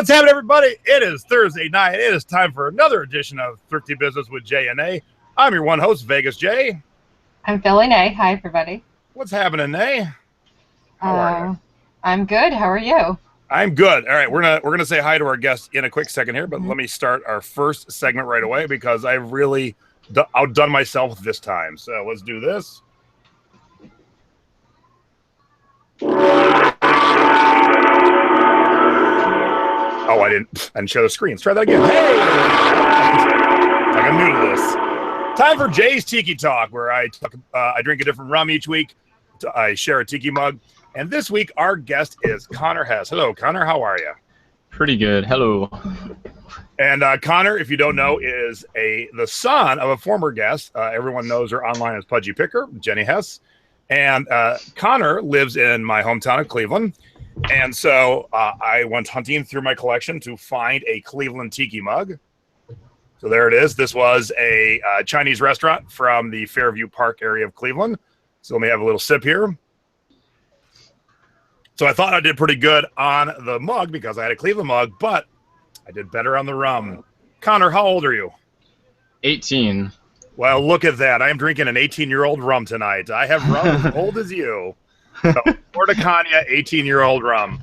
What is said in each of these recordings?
What's happening, everybody? It is Thursday night. It is time for another edition of Thrifty Business with Jay and A. I'm your one host, Vegas Jay. I'm Philly Nay. Hi, everybody. What's happening, A? How are you? I'm good. How are you? I'm good. All right, we're gonna say hi to our guest in a quick second here, but let me start our first segment right away because I've really outdone myself this time. So let's do this. Oh, I didn't share the screen. Let's try that again. Hey! Like I'm new to this. Time for Jay's Tiki Talk, where I drink a different rum each week. I share a tiki mug. And this week, our guest is Connor Hess. Hello, Connor. How are you? Pretty good. Hello. And Connor, if you don't know, is the son of a former guest. Everyone knows her online as Pudgy Picker, Jenny Hess. And Connor lives in my hometown of Cleveland. And so I went hunting through my collection to find a Cleveland tiki mug. So there it is. This was a Chinese restaurant from the Fairview Park area of Cleveland. So let me have a little sip here. So I thought I did pretty good on the mug because I had a Cleveland mug, but I did better on the rum. Connor, how old are you? 18. Well, look at that. I am drinking an 18-year-old rum tonight. I have rum as old as you. So, Porticania 18-year-old rum.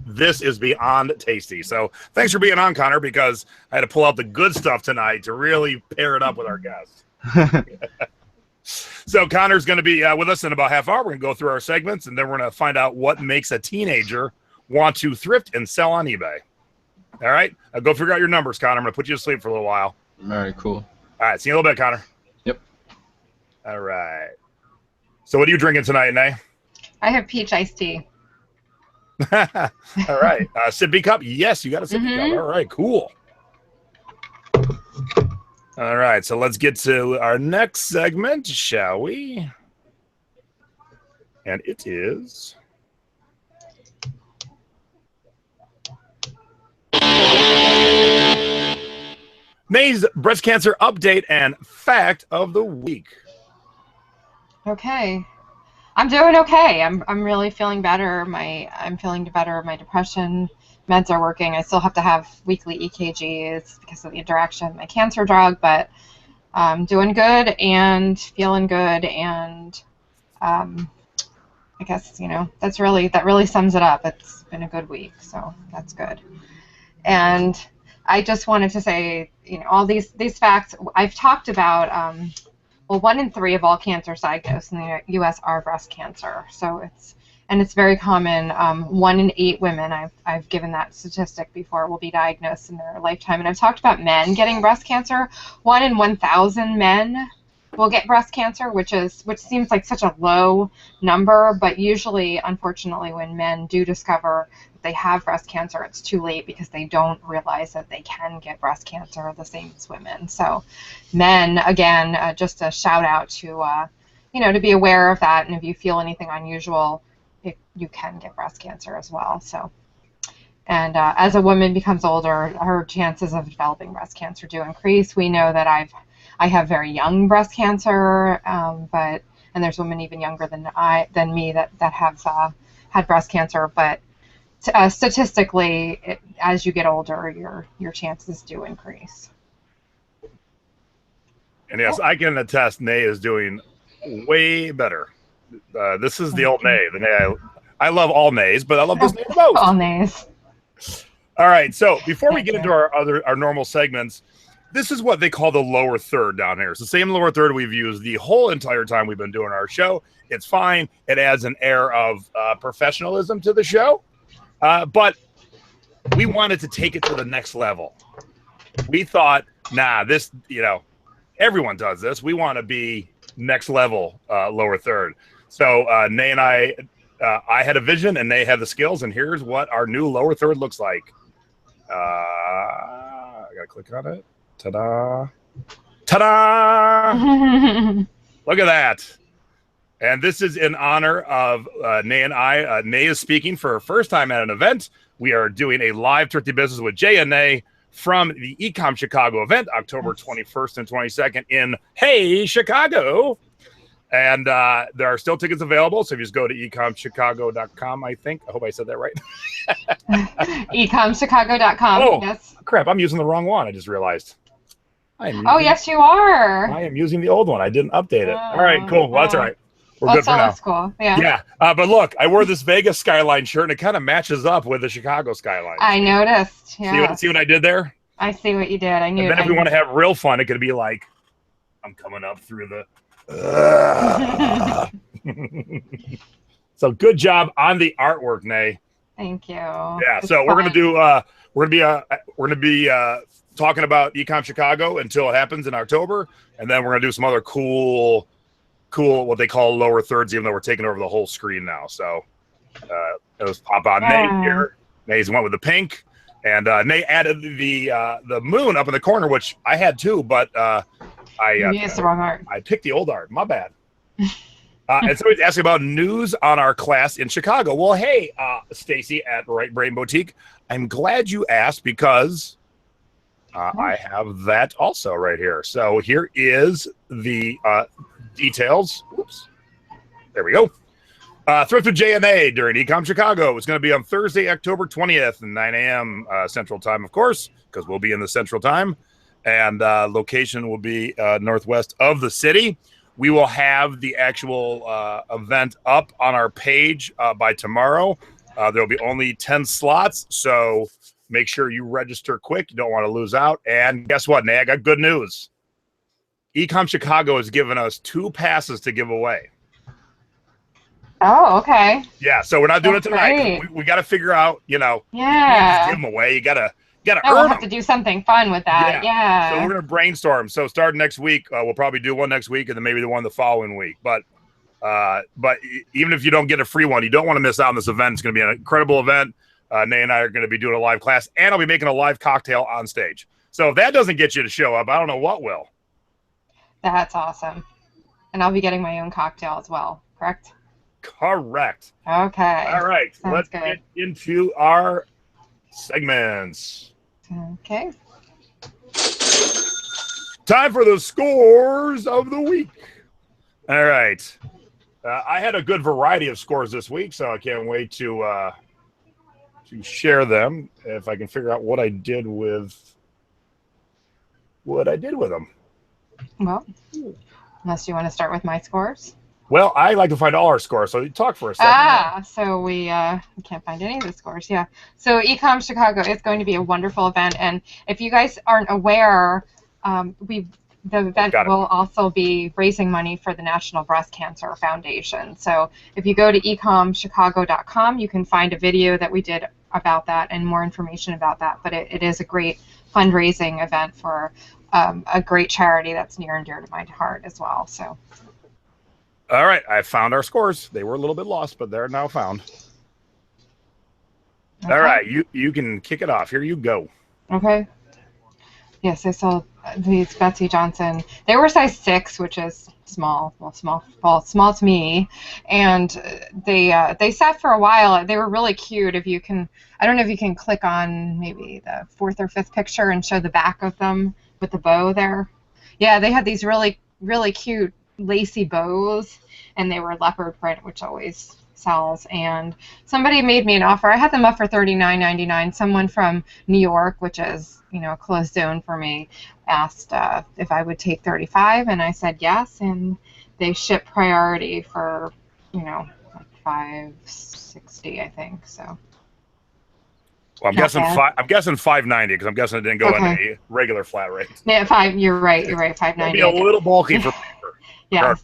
This is beyond tasty. So thanks for being on, Connor, because I had to pull out the good stuff tonight to really pair it up with our guests. So Connor's going to be with us in about half hour. We're going to go through our segments, and then we're going to find out what makes a teenager want to thrift and sell on eBay. All right? Go figure out your numbers, Connor. I'm going to put you to sleep for a little while. All right, cool. All right, see you in a little bit, Connor. Yep. All right. So what are you drinking tonight, Nay? I have peach iced tea. All right. Sippy cup? Yes, you got a sippy cup. All right, cool. All right, so let's get to our next segment, shall we? And it is... May's breast cancer update and fact of the week. Okay. I'm doing okay. I'm really feeling better. I'm feeling better. My depression meds are working. I still have to have weekly EKGs because of the interaction with my cancer drug, but I'm doing good and feeling good, and I guess that really sums it up. It's been a good week, so that's good. And I just wanted to say, all these facts I've talked about. 1 in 3 of all cancers diagnosed in the U.S. are breast cancer. So it's very common. 1 in 8 women, I've given that statistic before, will be diagnosed in their lifetime. And I've talked about men getting breast cancer. 1 in 1,000 men will get breast cancer, which seems like such a low number, but usually, unfortunately, when men do discover that they have breast cancer, it's too late because they don't realize that they can get breast cancer the same as women. So men, again, just a shout out to, to be aware of that, and if you feel anything unusual, you can get breast cancer as well. So, and as a woman becomes older, her chances of developing breast cancer do increase. We know that I have very young breast cancer, and there's women even younger than me that have had breast cancer. But statistically, as you get older, your chances do increase. And yes, I can attest, Nay is doing way better. This is the old Nay. The Nay I love all Nays, but I love this Nay the most. All Nays. All right. So before we get into our normal segments. This is what they call the lower third down here. It's the same lower third we've used the whole entire time we've been doing our show. It's fine. It adds an air of professionalism to the show. But we wanted to take it to the next level. We thought, this, everyone does this. We want to be next level lower third. So Nay and I had a vision, and Nay had the skills, and here's what our new lower third looks like. I got to click on it. Ta-da. Ta-da! Look at that. And this is in honor of Nay and I. Nay is speaking for her first time at an event. We are doing a live Thrifty Business with Jay and Nay from the Ecom Chicago event, October 21st and 22nd in Chicago. And there are still tickets available. So if you just go to ecomchicago.com, I think. I hope I said that right. ecomchicago.com. Oh, yes. Crap. I'm using the wrong one. I just realized. Yes, you are. I am using the old one. I didn't update it. All right, cool. Well, that's all right. We're good for now. That's cool. Yeah. Yeah. But look, I wore this Vegas skyline shirt, and it kind of matches up with the Chicago skyline. I noticed. Yeah. See what I did there? I see what you did. I knew. And then if we want to have real fun, it could be like, I'm coming up through the. So good job on the artwork, Nay. Thank you. Yeah. So we're gonna be talking about Ecom Chicago until it happens in October, and then we're gonna do some other cool what they call lower thirds, even though we're taking over the whole screen now. So let's pop on Nate here. Nay's went with the pink, and Nate added the moon up in the corner, which I had too, but I used the wrong art. I picked the old art. My bad. And somebody's asking about news on our class in Chicago. Well, hey, Stacy at Right Brain Boutique, I'm glad you asked because I have that also right here. So here is the details. Oops. There we go. Thrift with JNA during Ecom Chicago. It's going to be on Thursday, October 20th, 9 a.m. Central Time, of course, because we'll be in the Central Time. And location will be northwest of the city. We will have the actual event up on our page by tomorrow. There will be only 10 slots, so make sure you register quick. You don't want to lose out. And guess what, Nay? I got good news. Ecom Chicago has given us 2 passes to give away. Oh, okay. Yeah, so we're not doing it tonight. We got to figure out, you can't just give them away. You got to earn we'll have them. to do something fun with that. Yeah. So we're going to brainstorm. So starting next week, we'll probably do one next week and then maybe the one the following week. But even if you don't get a free one, you don't want to miss out on this event. It's going to be an incredible event. Nay and I are going to be doing a live class, and I'll be making a live cocktail on stage. So if that doesn't get you to show up, I don't know what will. That's awesome. And I'll be getting my own cocktail as well, correct? Correct. Okay. All right. Let's get into our segments. Okay. Time for the scores of the week. All right. I had a good variety of scores this week, so I can't wait to share them if I can figure out what I did with them. Well, unless you want to start with my scores. Well, I like to find all our scores, so talk for a second. So we can't find any of the scores. Yeah. So Ecom Chicago is going to be a wonderful event, and if you guys aren't aware, the event will also be raising money for the National Breast Cancer Foundation. So if you go to ecomchicago.com, you can find a video that we did about that and more information about that. But it is a great fundraising event for a great charity that's near and dear to my heart as well. So. All right, I found our scores. They were a little bit lost, but they're now found. Okay. All right, you can kick it off. Here you go. Okay. Yes, I saw these Betsy Johnson. They were size 6, which is small. Well, small to me. And they sat for a while. They were really cute. If you can, I don't know if you can click on maybe the 4th or 5th picture and show the back of them with the bow there. Yeah, they had these really, really cute lacy bows, and they were leopard print, which always sells. And somebody made me an offer. I had them up for $39.99. Someone from New York, which is a closed zone for me, asked if I would take $35, and I said yes. And they ship priority for like $5.60, I think. So. Well, I'm guessing $5.90 because I'm guessing it didn't go in a regular flat rate. Yeah, You're right. $5.90. Maybe a little bulky for paper. Yes.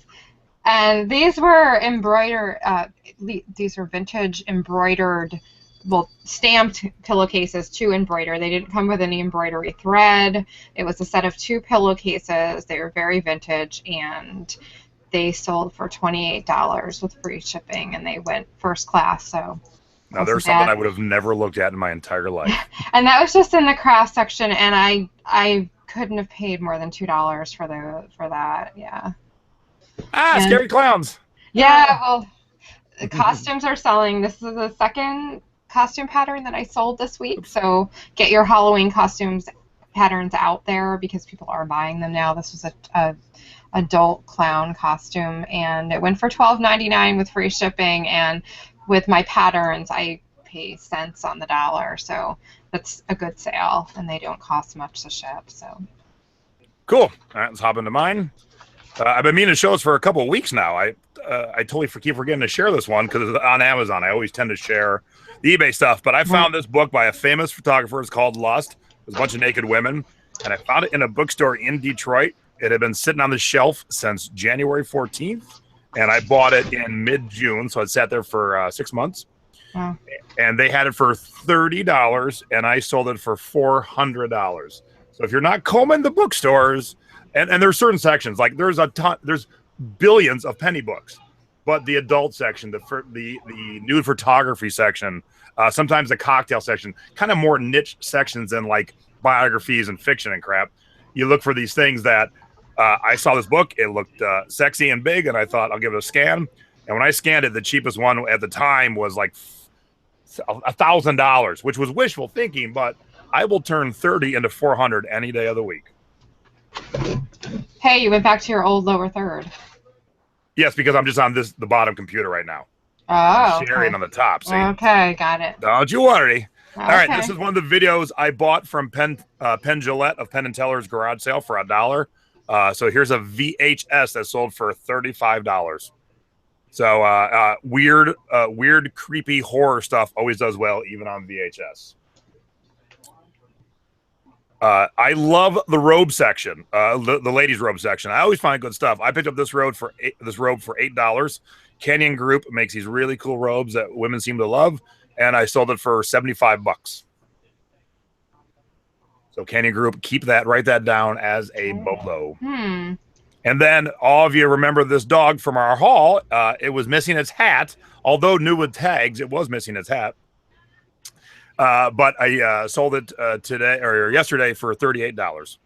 And these were embroidered. These are vintage embroidered, stamped pillowcases to embroider. They didn't come with any embroidery thread. It was a set of 2 pillowcases. They were very vintage, and they sold for $28 with free shipping, and they went first class. So. Now, there's something I would have never looked at in my entire life. And that was just in the craft section, and I couldn't have paid more than $2 for that. Yeah. Scary clowns. Yeah, well, costumes are selling. This is the second costume pattern that I sold this week. So get your Halloween costumes patterns out there because people are buying them now. This was a adult clown costume, and it went for $12.99 with free shipping. And with my patterns, I pay cents on the dollar, so that's a good sale, and they don't cost much to ship. So cool. All right, let's hop into mine. I've been meaning to show this for a couple of weeks now. I totally keep forgetting to share this one because it's on Amazon. I always tend to share the eBay stuff, but I found this book by a famous photographer. It's called Lust. There's a bunch of naked women, and I found it in a bookstore in Detroit. It had been sitting on the shelf since January 14th, and I bought it in mid-June, so it sat there for 6 months. Wow. And they had it for $30, and I sold it for $400. So if you're not combing the bookstores, and there's certain sections, like there's billions of penny books, but the adult section, the nude photography section, sometimes the cocktail section, kind of more niche sections than like biographies and fiction and crap. You look for these things that I saw this book, it looked sexy and big, and I thought I'll give it a scan. And when I scanned it, the cheapest one at the time was like $1,000, which was wishful thinking, but I will turn 30 into 400 any day of the week. Hey, you went back to your old lower third. Yes, because I'm just on the bottom computer right now. Oh, I'm sharing okay. on the top. See? Okay, got it. Don't you worry. Okay. All right, this is one of the videos I bought from Penn Jillette of Penn & Teller's garage sale for $1. So here's a VHS that sold for $35. So weird, creepy horror stuff always does well, even on VHS. I love the robe section, the ladies' robe section. I always find good stuff. I picked up this robe for $8. Canyon Group makes these really cool robes that women seem to love, and I sold it for $75. So Canyon Group, write that down as a bolo. And then all of you remember this dog from our haul. It was missing its hat, although new with tags. It was missing its hat. But I sold it yesterday for $38.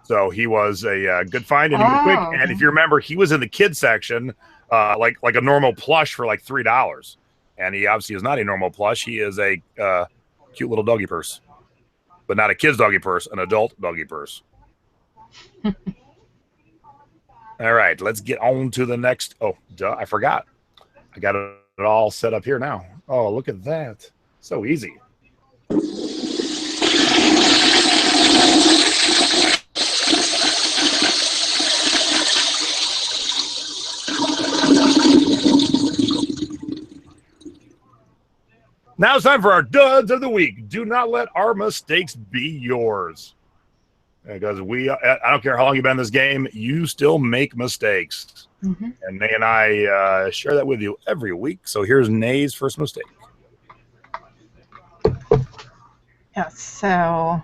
So he was a good find, and he was quick. And if you remember, he was in the kids section, like a normal plush for like $3. And he obviously is not a normal plush. He is a cute little doggy purse, but not a kid's doggy purse, an adult doggy purse. All right, let's get on to the next. Oh, duh, I forgot. I got it all set up here now. Oh, look at that. So easy. Now it's time for our duds of the week. Do not let our mistakes be yours. Because I don't care how long you've been in this game, you still make mistakes. Mm-hmm. And Nay and I share that with you every week. So here's Nay's first mistake. Yeah, so,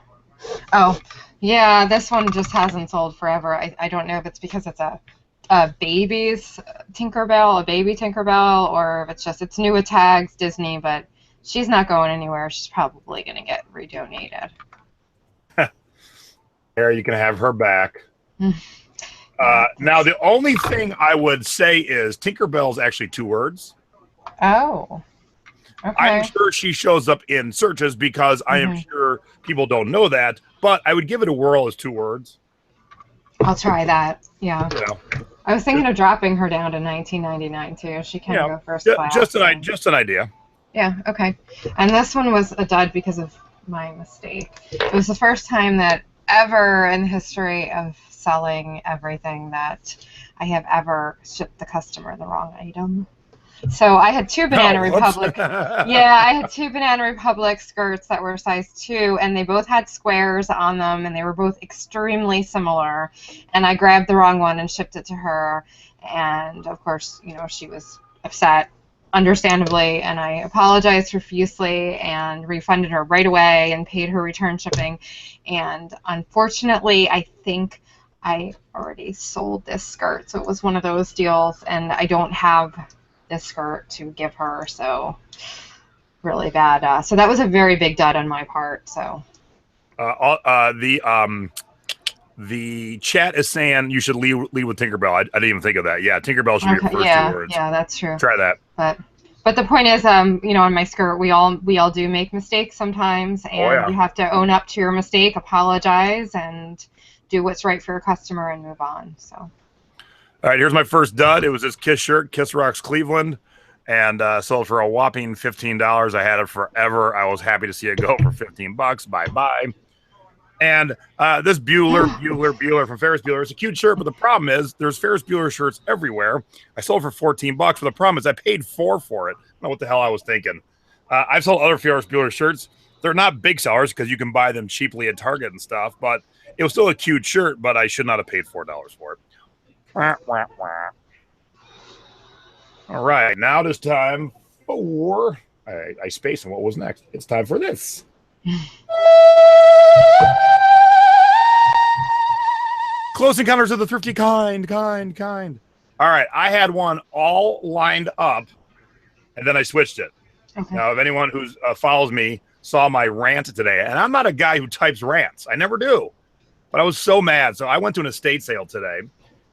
this one just hasn't sold forever. I don't know if it's because it's a baby's Tinkerbell, a baby Tinkerbell, or if it's new with tags, Disney, but she's not going anywhere. She's probably going to get redonated. There, you can have her back. Now, the only thing I would say is Tinkerbell's actually 2 words. Oh. Okay. I'm sure she shows up in searches because I am sure people don't know that, but I would give it a whirl as 2 words. I'll try that. Yeah. Yeah. I was thinking of dropping her down to $19.99 too. She can go first class. Just an idea. Yeah. Okay. And this one was a dud because of my mistake. It was the first time that ever in the history of selling everything that I have ever shipped the customer the wrong item. So I had 2 Banana Republic. I had 2 Banana Republic skirts that were size 2, and they both had squares on them, and they were both extremely similar. And I grabbed the wrong one and shipped it to her. And of course, she was upset, understandably, and I apologized profusely and refunded her right away and paid her return shipping. And unfortunately, I think I already sold this skirt, so it was one of those deals, and I don't have this skirt to give her, so really bad. So that was a very big dud on my part. So the chat is saying you should lead with Tinkerbell. I didn't even think of that. Yeah, Tinkerbell should be your first 2 words. Yeah, that's true. Try that. But But the point is, on my skirt, we all do make mistakes sometimes, and you have to own up to your mistake, apologize, and do what's right for your customer and move on. So. All right, here's my first dud. It was this Kiss shirt, Kiss Rocks Cleveland, and sold for a whopping $15. I had it forever. I was happy to see it go for $15. Bye-bye. And this Bueller from Ferris Bueller is a cute shirt, but the problem is there's Ferris Bueller shirts everywhere. I sold for $14, but the problem is I paid $4 for it. I don't know what the hell I was thinking. I've sold other Ferris Bueller shirts. They're not big sellers because you can buy them cheaply at Target and stuff, but it was still a cute shirt, but I should not have paid $4 for it. All right, now it is time for... I spaced on what was next. It's time for this. Close Encounters of the Thrifty kind. All right, I had one all lined up, and then I switched it. Okay. Now, if anyone who follows me saw my rant today, and I'm not a guy who types rants. I never do. But I was so mad. So I went to an estate sale today, and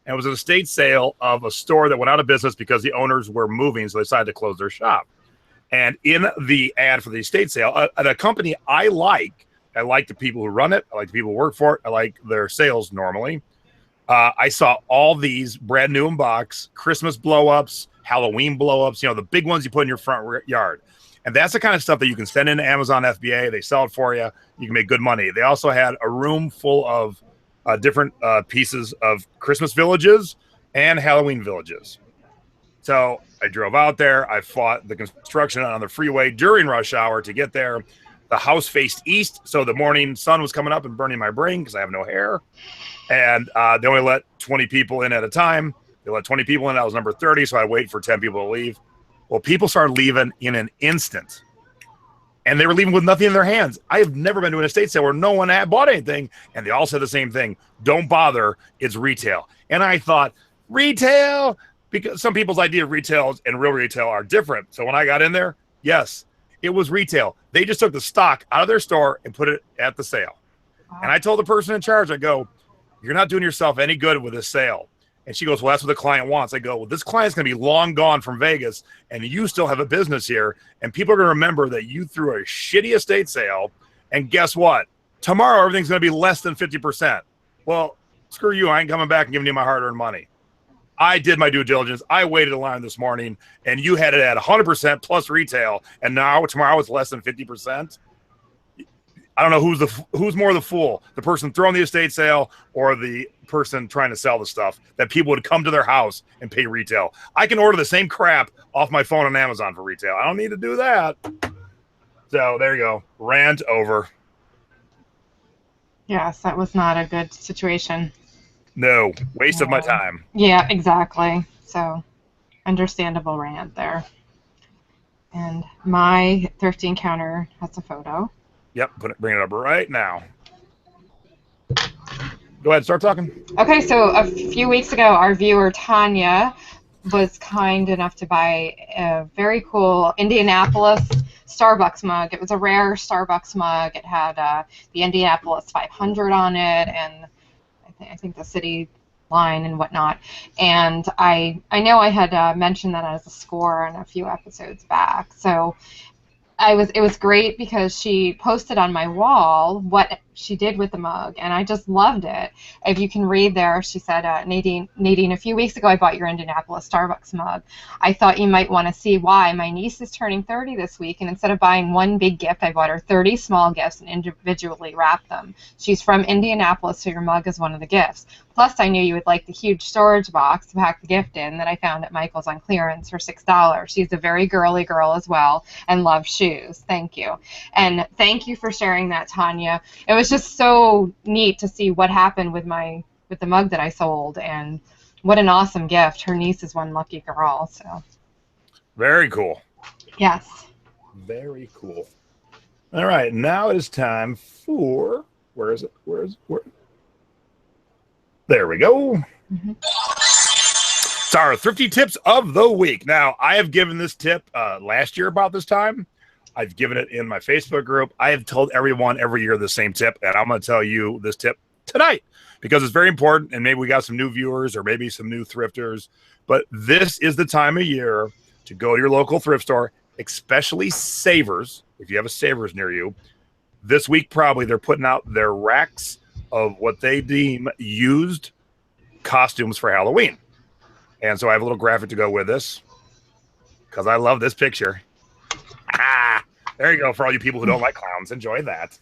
it was an estate sale of a store that went out of business because the owners were moving, so they decided to close their shop. And in the ad for the estate sale, at a company I like the people who run it. I like the people who work for it. I like their sales normally. I saw all these brand new in box, Christmas blow-ups, Halloween blow-ups, the big ones you put in your front yard. And that's the kind of stuff that you can send into Amazon FBA. They sell it for you. You can make good money. They also had a room full of different pieces of Christmas villages and Halloween villages. So I drove out there. I fought the construction on the freeway during rush hour to get there. The house faced east, so the morning sun was coming up and burning my brain because I have no hair. And they only let 20 people in at a time. They let 20 people in. I was number 30, so I wait for 10 people to leave. Well, people started leaving in an instant. And they were leaving with nothing in their hands. I have never been to an estate sale where no one had bought anything. And they all said the same thing. Don't bother. It's retail. And I thought, retail? Because some people's idea of retail and real retail are different. So when I got in there, yes, it was retail. They just took the stock out of their store and put it at the sale. Wow. And I told the person in charge, I go, you're not doing yourself any good with this sale. And she goes, well, that's what the client wants. I go, well, this client's going to be long gone from Vegas, and you still have a business here, and people are going to remember that you threw a shitty estate sale, and guess what? Tomorrow, everything's going to be less than 50%. Well, screw you. I ain't coming back and giving you my hard-earned money. I did my due diligence. I waited in line this morning, and you had it at 100% plus retail, and now tomorrow it's less than 50%. I don't know who's more the fool, the person throwing the estate sale or the person trying to sell the stuff, that people would come to their house and pay retail. I can order the same crap off my phone on Amazon for retail. I don't need to do that. So there you go. Rant over. Yes, that was not a good situation. No, waste of my time. Yeah, exactly. So understandable rant there. And my thrifty encounter has a photo. Yep, bring it up right now. Go ahead, start talking. Okay, so a few weeks ago, our viewer Tanya was kind enough to buy a very cool Indianapolis Starbucks mug. It was a rare Starbucks mug. It had the Indianapolis 500 on it, and I think the city line and whatnot. And I know I had mentioned that as a score in a few episodes back. So it was great because she posted on my wall what she did with the mug, and I just loved it. If you can read there, she said, Nadine, a few weeks ago I bought your Indianapolis Starbucks mug. I thought you might want to see why. My niece is turning 30 this week, and instead of buying one big gift, I bought her 30 small gifts and individually wrapped them. She's from Indianapolis, so your mug is one of the gifts. Plus, I knew you would like the huge storage box to pack the gift in that I found at Michael's on clearance for $6. She's a very girly girl as well and loves shoes. Thank you. And thank you for sharing that, Tanya. It was just so neat to see what happened with the mug that I sold, and what an awesome gift. Her niece is one lucky girl. So very cool. Yes. Very cool. All right, now it is time for where is it? There we go. Mm-hmm. It's our thrifty tips of the week. Now, I have given this tip last year about this time. I've given it in my Facebook group. I have told everyone every year the same tip, and I'm going to tell you this tip tonight because it's very important, and maybe we got some new viewers or maybe some new thrifters, but this is the time of year to go to your local thrift store, especially Savers. If you have a Savers near you, this week probably they're putting out their racks of what they deem used costumes for Halloween. And so I have a little graphic to go with this because I love this picture. There you go. For all you people who don't like clowns, enjoy that.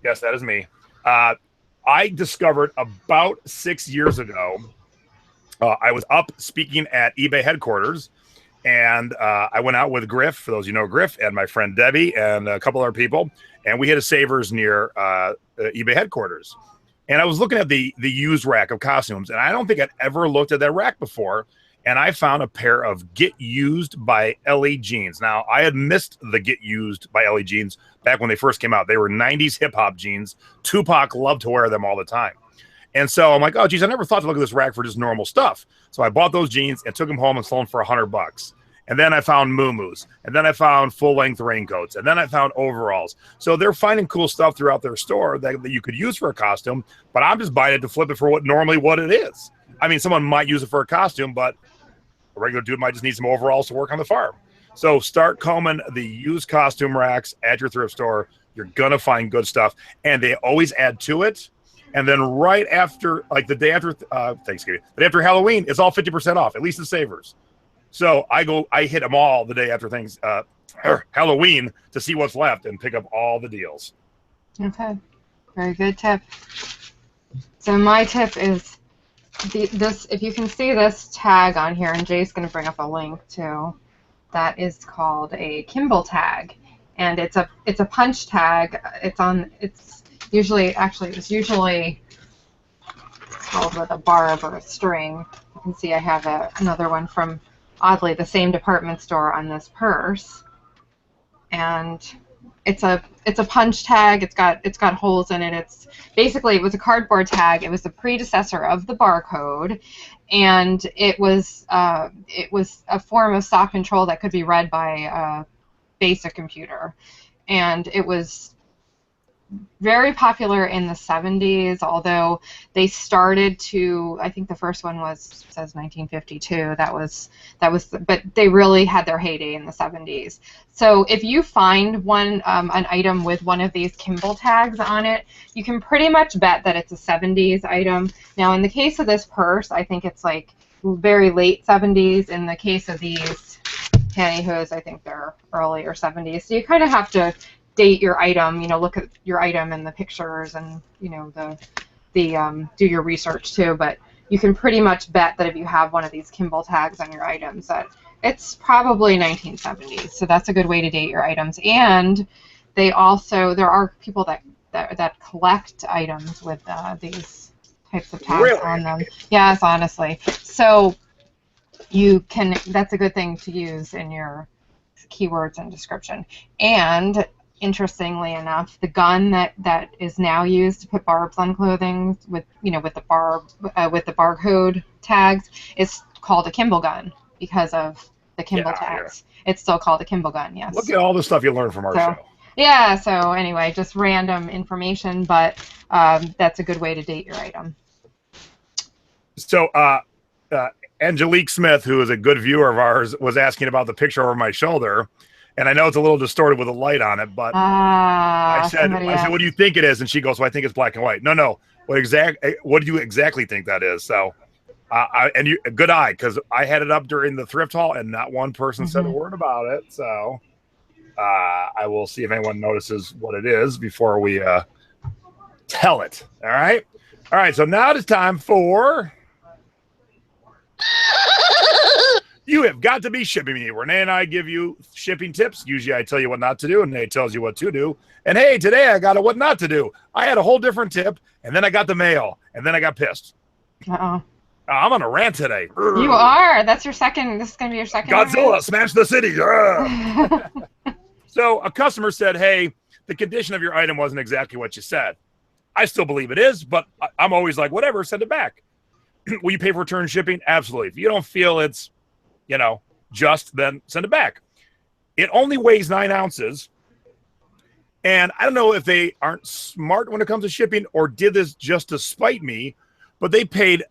Yes, that is me. I discovered about 6 years ago, I was up speaking at eBay headquarters, and I went out with Griff, for those you know Griff, and my friend Debbie, and a couple other people, and we hit a Savers near eBay headquarters. And I was looking at the used rack of costumes, and I don't think I'd ever looked at that rack before, and I found a pair of Get Used by Ellie jeans. Now, I had missed the Get Used by Ellie jeans back when they first came out. They were 90s hip-hop jeans. Tupac loved to wear them all the time. And so I'm like, oh, geez, I never thought to look at this rack for just normal stuff. So I bought those jeans and took them home and sold them for $100. And then I found muumuus. And then I found full-length raincoats. And then I found overalls. So they're finding cool stuff throughout their store that you could use for a costume, but I'm just buying it to flip it for what it is. I mean, someone might use it for a costume, but a regular dude might just need some overalls to work on the farm. So start combing the used costume racks at your thrift store. You're going to find good stuff. And they always add to it. And then right after, like the day after Thanksgiving, but after Halloween, it's all 50% off, at least the Savers. So I hit them all the day after Halloween to see what's left and pick up all the deals. Okay, very good tip. So my tip is this. If you can see this tag on here, and Jay's going to bring up a link too. That is called a Kimball tag, and it's a punch tag. It's usually held with a barb or a string. You can see I have another one from, oddly, the same department store on this purse, and it's a punch tag. It's got holes in it. It was a cardboard tag. It was the predecessor of the barcode, and it was a form of stock control that could be read by a basic computer, and it was very popular in the 70s, although they started to, I think the first one says 1952. But they really had their heyday in the 70s. So if you find an item with one of these Kimball tags on it, you can pretty much bet that it's a 70s item. Now, in the case of this purse, I think it's like very late 70s. In the case of these pantyhose, I think they're earlier 70s. So you kind of have to date your item, look at your item and the pictures, and do your research too. But you can pretty much bet that if you have one of these Kimball tags on your items, that it's probably 1970s. So that's a good way to date your items. And there are people that collect items with these types of tags on them. Yes, honestly. So that's a good thing to use in your keywords and description. And interestingly enough, the gun that is now used to put barbs on clothing with the barcode tags is called a Kimball gun because of the Kimball tags. It's still called a Kimball gun. Yes. Look at all the stuff you learned from our show. Yeah. So anyway, just random information, but that's a good way to date your item. So Angelique Smith, who is a good viewer of ours, was asking about the picture over my shoulder. And I know it's a little distorted with a light on it, but I said, what do you think it is? And she goes, well, I think it's black and white. No. What do you exactly think that is? So, good eye, because I had it up during the thrift haul and not one person said a word about it. So I will see if anyone notices what it is before we tell it. All right. So now it's time for... You have got to be shipping me. Renee and I give you shipping tips. Usually I tell you what not to do, and Renee tells you what to do. And hey, today I got a what not to do. I had a whole different tip, and then I got the mail, and then I got pissed. I'm on a rant today. You are. That's your second. This is going to be your second. Godzilla, smash the city. So a customer said, hey, the condition of your item wasn't exactly what you said. I still believe it is, but I'm always like, whatever, send it back. Will you pay for return shipping? Absolutely. If you don't feel it's just then send it back. It only weighs 9 ounces. And I don't know if they aren't smart when it comes to shipping or did this just to spite me, but they paid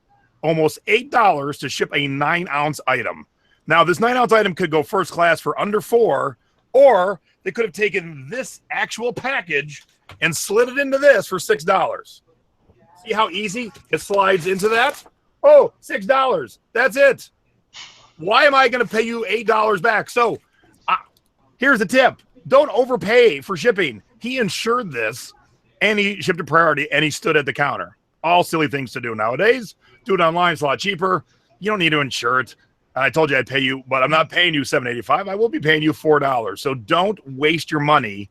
almost $8 to ship a 9-ounce item. Now, this 9-ounce item could go first class for under $4, or they could have taken this actual package and slid it into this for $6. See how easy it slides into that? Oh, $6. That's it. Why am I going to pay you $8 back? So here's the tip. Don't overpay for shipping. He insured this, and he shipped a priority, and he stood at the counter. All silly things to do nowadays. Do it online. It's a lot cheaper. You don't need to insure it. I told you I'd pay you, but I'm not paying you $7.85. I will be paying you $4. So don't waste your money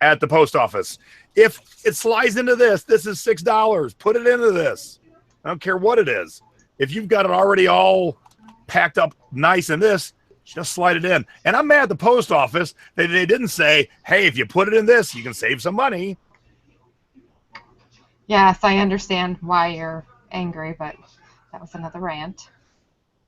at the post office. If it slides into this is $6. Put it into this. I don't care what it is. If you've got it already all packed up nice in this, just slide it in. And I'm mad at the post office that they didn't say, hey, if you put it in this, you can save some money. Yes, I understand why you're angry, but that was another rant.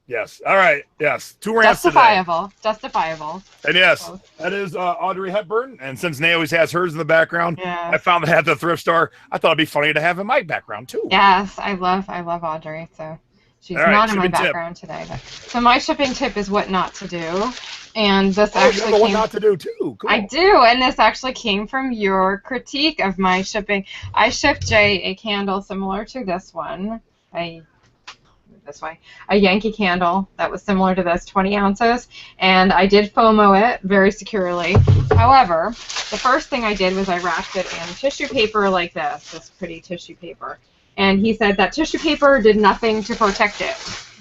Yes. All right. Yes. 2 rants Justifiable. today. Justifiable. And yes, that is Audrey Hepburn. And since Nay always has hers in the background, yeah. I found that at the thrift store. I thought it'd be funny to have in my background too. Yes, I love Audrey. So she's not in my background today. But, so my shipping tip is what not to do. And this actually came, what not to do too. Cool. I do, and this actually came from your critique of my shipping. I shipped Jay a candle similar to this one. This way, a Yankee candle that was similar to this, 20 ounces, and I did FOMO it very securely. However, the first thing I did was I wrapped it in tissue paper like this pretty tissue paper, and he said that tissue paper did nothing to protect it.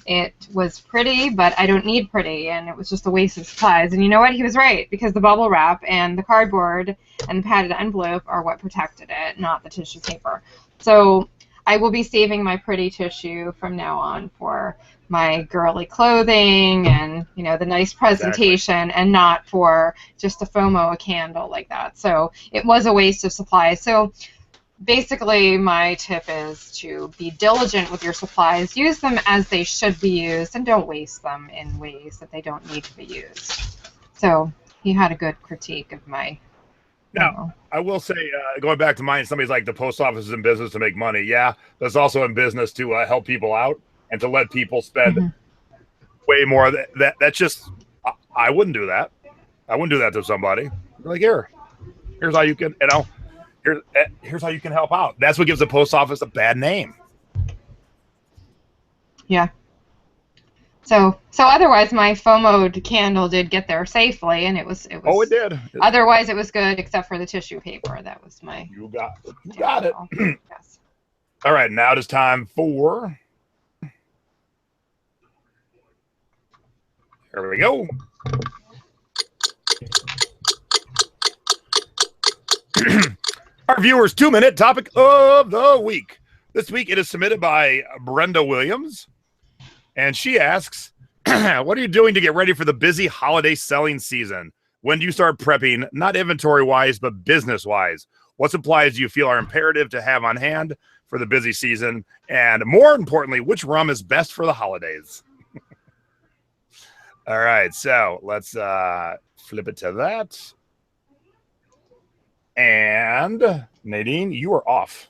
It was pretty, but I don't need pretty, and it was just a waste of supplies. And you know what? He was right, because the bubble wrap and the cardboard and the padded envelope are what protected it, not the tissue paper. So I will be saving my pretty tissue from now on for my girly clothing and, you know, the nice presentation, and not for just a FOMO a candle like that. So it was a waste of supplies. So basically my tip is to be diligent with your supplies. Use them as they should be used, and don't waste them in ways that they don't need to be used. So he had a good critique of my... Now, I will say, going back to mine, somebody's like, the post office is in business to make money. Yeah, but it's also in business to help people out and to let people spend way more. That's just, I wouldn't do that. I wouldn't do that to somebody. Like, here's how you can, here's how you can help out. That's what gives the post office a bad name. Yeah. So otherwise, my FOMO'd candle did get there safely, and it was. Oh, it did. Otherwise, it was good, except for the tissue paper. That was my. You got it. Yes. All right, now it is time for. Here we go. Our viewers' 2-minute topic of the week. This week, it is submitted by Brenda Williams. And she asks, what are you doing to get ready for the busy holiday selling season? When do you start prepping, not inventory-wise, but business-wise? What supplies do you feel are imperative to have on hand for the busy season? And more importantly, which rum is best for the holidays? All right, so let's flip it to that. And Nadine, you are off.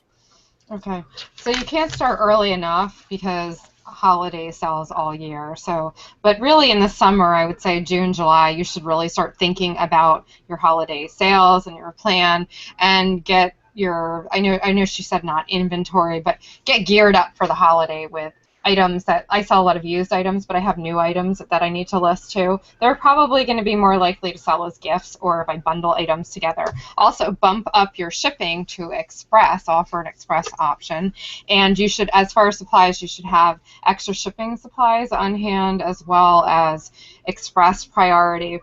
Okay, so you can't start early enough because holiday sells all year. So, but really in the summer, I would say June, July, you should really start thinking about your holiday sales and your plan, and get your, I know she said not inventory, but get geared up for the holiday with items that I sell a lot of used items, but I have new items that I need to list too. They're probably going to be more likely to sell as gifts or if I bundle items together. Also, bump up your shipping to express, offer an express option. And you should, as far as supplies, you should have extra shipping supplies on hand, as well as express priority,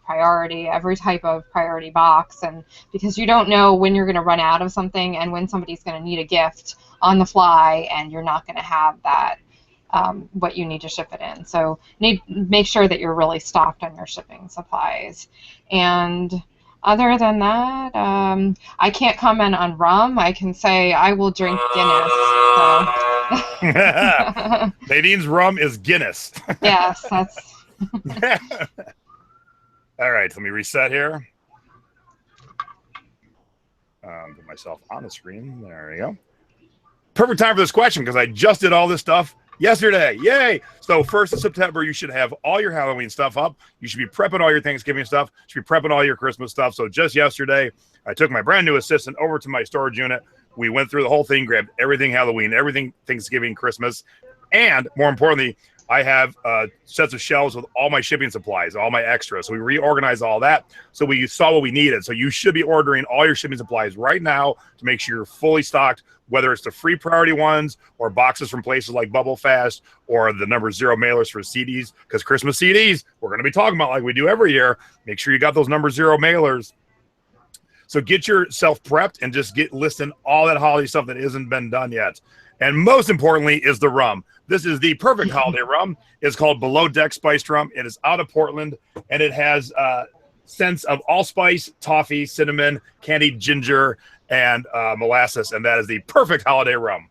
every type of priority box. And because you don't know when you're going to run out of something and when somebody's going to need a gift on the fly, and you're not going to have that what you need to ship it in. So make sure that you're really stocked on your shipping supplies. And other than that, I can't comment on rum. I can say I will drink Guinness. So. Nadine's rum is Guinness. Yes, that's... All right, let me reset here. Put myself on the screen. There we go. Perfect time for this question because I just did all this stuff Yesterday, yay! So 1st of September, you should have all your Halloween stuff up. You should be prepping all your Thanksgiving stuff. You should be prepping all your Christmas stuff. So just yesterday, I took my brand new assistant over to my storage unit. We went through the whole thing, grabbed everything Halloween, everything Thanksgiving, Christmas, and more importantly, I have sets of shelves with all my shipping supplies, all my extras. So we reorganized all that. So we saw what we needed. So you should be ordering all your shipping supplies right now to make sure you're fully stocked, whether it's the free priority ones or boxes from places like Bubble Fast or the number 0 mailers for CDs, because Christmas CDs, we're going to be talking about like we do every year. Make sure you got those number 0 mailers. So get yourself prepped and just get listing all that holiday stuff that hasn't been done yet. And most importantly is the rum. This is the perfect holiday rum. It's called Below Deck Spiced Rum. It is out of Portland, and it has scents of allspice, toffee, cinnamon, candied ginger, and molasses, and that is the perfect holiday rum.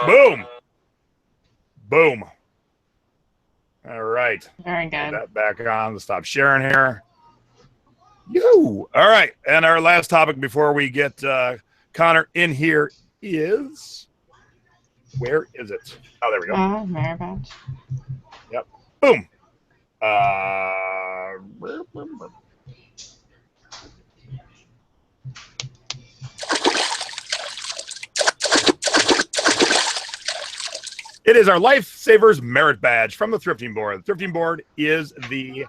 Boom. Boom. All right. Very good. Put that back on. Let's stop sharing here. All right. And our last topic before we get Connor in here is, where is it? Oh, there we go. Oh, Maribel. Yep. Boom. It is our Lifesavers Merit Badge from the Thrifting Board. The Thrifting Board is the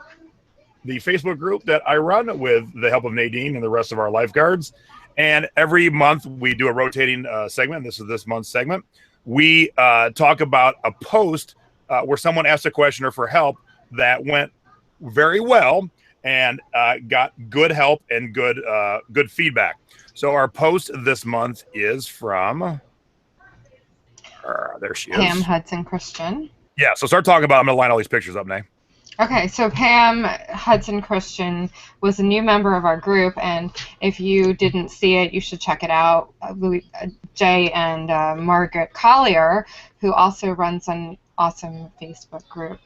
Facebook group that I run with the help of Nadine and the rest of our lifeguards. And every month we do a rotating segment. This is this month's segment. We talk about a post where someone asked a questioner for help that went very well and got good help and good feedback. So our post this month is from, there she is. Pam Hudson Christian. Yeah, so start talking about, I'm going to line all these pictures up, Nay. Okay, so Pam Hudson Christian was a new member of our group, and if you didn't see it, you should check it out. Jay and Margaret Collier, who also runs an awesome Facebook group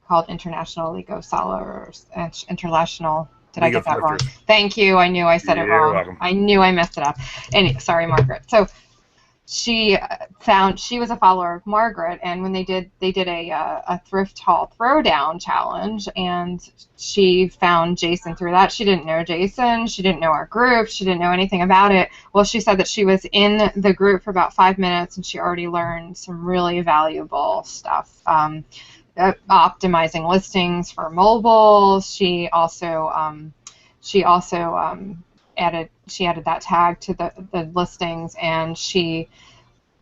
called International League of Sellers. International. Did I get that wrong? Thank you. I knew I said it wrong. Welcome. I knew I messed it up. Anyway, sorry, Margaret. So she was a follower of Margaret, and when they did a thrift haul throwdown challenge, and she found Jason through that. She didn't know Jason, she didn't know our group, she didn't know anything about it. Well, she said that she was in the group for about 5 minutes and she already learned some really valuable stuff. Optimizing listings for mobile. She also added that tag to the listings, and she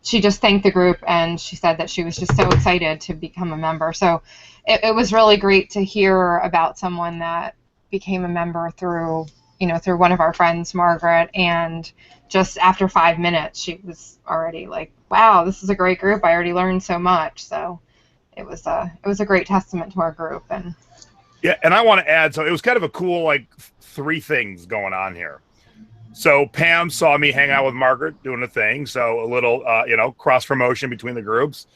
just thanked the group, and she said that she was just so excited to become a member. So it was really great to hear about someone that became a member through one of our friends, Margaret, and just after 5 minutes she was already like, wow, this is a great group, I already learned so much. So it was a great testament to our group. And yeah, and I want to add, so it was kind of a cool, like, 3 things going on here. So Pam saw me hang out with Margaret doing a thing, so a little, cross promotion between the groups,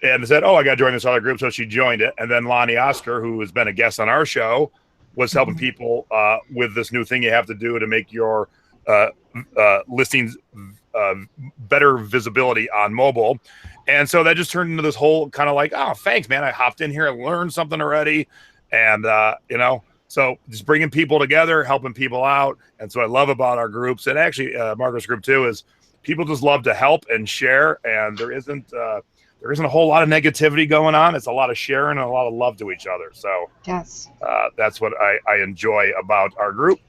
and said, "Oh, I got to join this other group," so she joined it. And then Lonnie Oscar, who has been a guest on our show, was helping people with this new thing you have to do to make your listings better visibility on mobile. And so that just turned into this whole kind of like, oh, thanks, man. I hopped in here, I learned something already, and so just bringing people together, helping people out. And so I love about our groups, and actually Margaret's group too, is people just love to help and share. And there isn't a whole lot of negativity going on. It's a lot of sharing and a lot of love to each other. So yes, that's what I enjoy about our group.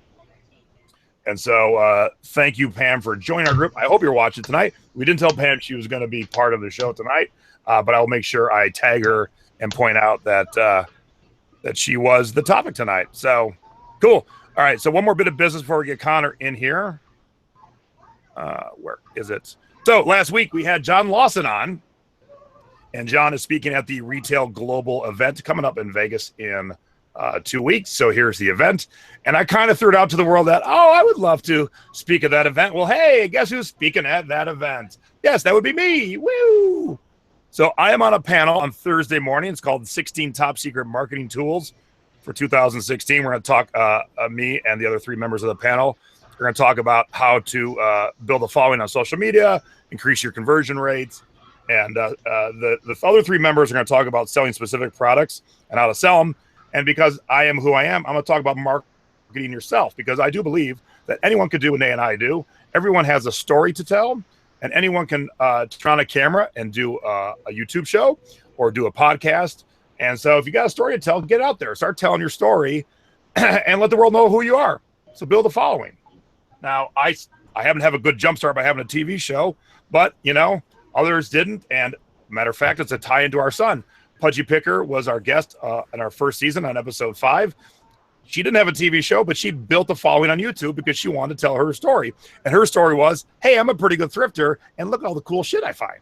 And so thank you, Pam, for joining our group. I hope you're watching tonight. We didn't tell Pam she was going to be part of the show tonight, but I'll make sure I tag her and point out that she was the topic tonight. So cool. All right. So one more bit of business before we get Connor in here. Where is it? So last week we had John Lawson on, and John is speaking at the Retail Global event coming up in Vegas in 2 weeks. So here's the event. And I kind of threw it out to the world that, I would love to speak at that event. Well, hey, guess who's speaking at that event? Yes, that would be me. Woo! So I am on a panel on Thursday morning. It's called 16 Top Secret Marketing Tools for 2016. We're going to talk, me and the other 3 members of the panel. We're going to talk about how to build a following on social media, increase your conversion rates, And the other three members are going to talk about selling specific products and how to sell them. And because I am who I am, I'm going to talk about marketing yourself, because I do believe that anyone could do what Nate and I do. Everyone has a story to tell, and anyone can turn on a camera and do a YouTube show or do a podcast. And so if you got a story to tell, get out there, start telling your story and let the world know who you are. So build a following. Now, I happen to have a good jumpstart by having a TV show, but, you know, others didn't. And matter of fact, it's a tie into our son. Pudgy Picker was our guest in our first season on episode 5. She didn't have a TV show, but she built a following on YouTube because she wanted to tell her story. And her story was, hey, I'm a pretty good thrifter, and look at all the cool shit I find.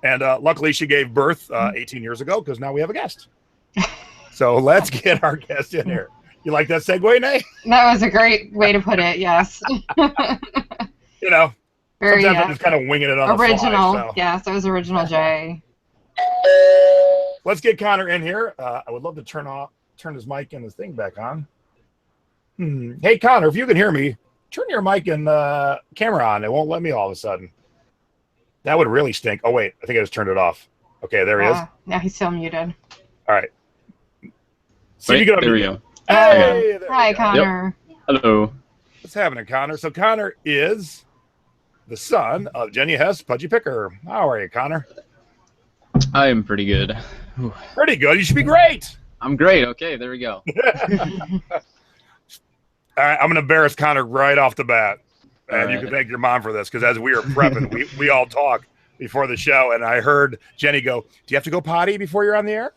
And luckily, she gave birth 18 years ago, because now we have a guest. So let's get our guest in here. You like that segue, Nate? That was a great way to put it, yes. You know, Very sometimes I'm just kind of winging it on original. the fly. So. Yes, it was original, Jay. Let's get Connor in here. I would love to turn his mic and his thing back on. Hey, Connor, if you can hear me, turn your mic and camera on. It won't let me all of a sudden. That would really stink. Oh, wait. I think I just turned it off. Okay, there he is. Now he's still muted. All right. Wait, there we go. Hey, Hi, Connor. Yep. Hello. What's happening, Connor? So Connor is the son of Jenny Hess, Pudgy Picker. How are you, Connor? I am pretty good. Whew. Pretty good. You should be great. I'm great. Okay, there we go. All right, I'm going to embarrass Connor right off the bat. And you can thank your mom for this, because as we were prepping, we all talk before the show, and I heard Jenny go, do you have to go potty before you're on the air?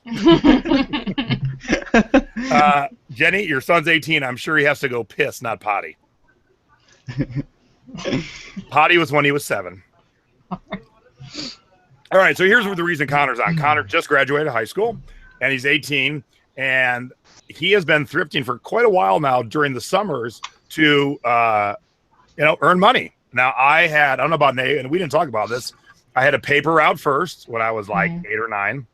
Jenny, your son's 18. I'm sure he has to go piss, not potty. Potty was when he was 7. All right, so here's the reason Connor's on. Connor just graduated high school, and he's 18, and he has been thrifting for quite a while now during the summers to earn money. Now, I don't know about Nate, and we didn't talk about this. I had a paper route first when I was like 8 or 9.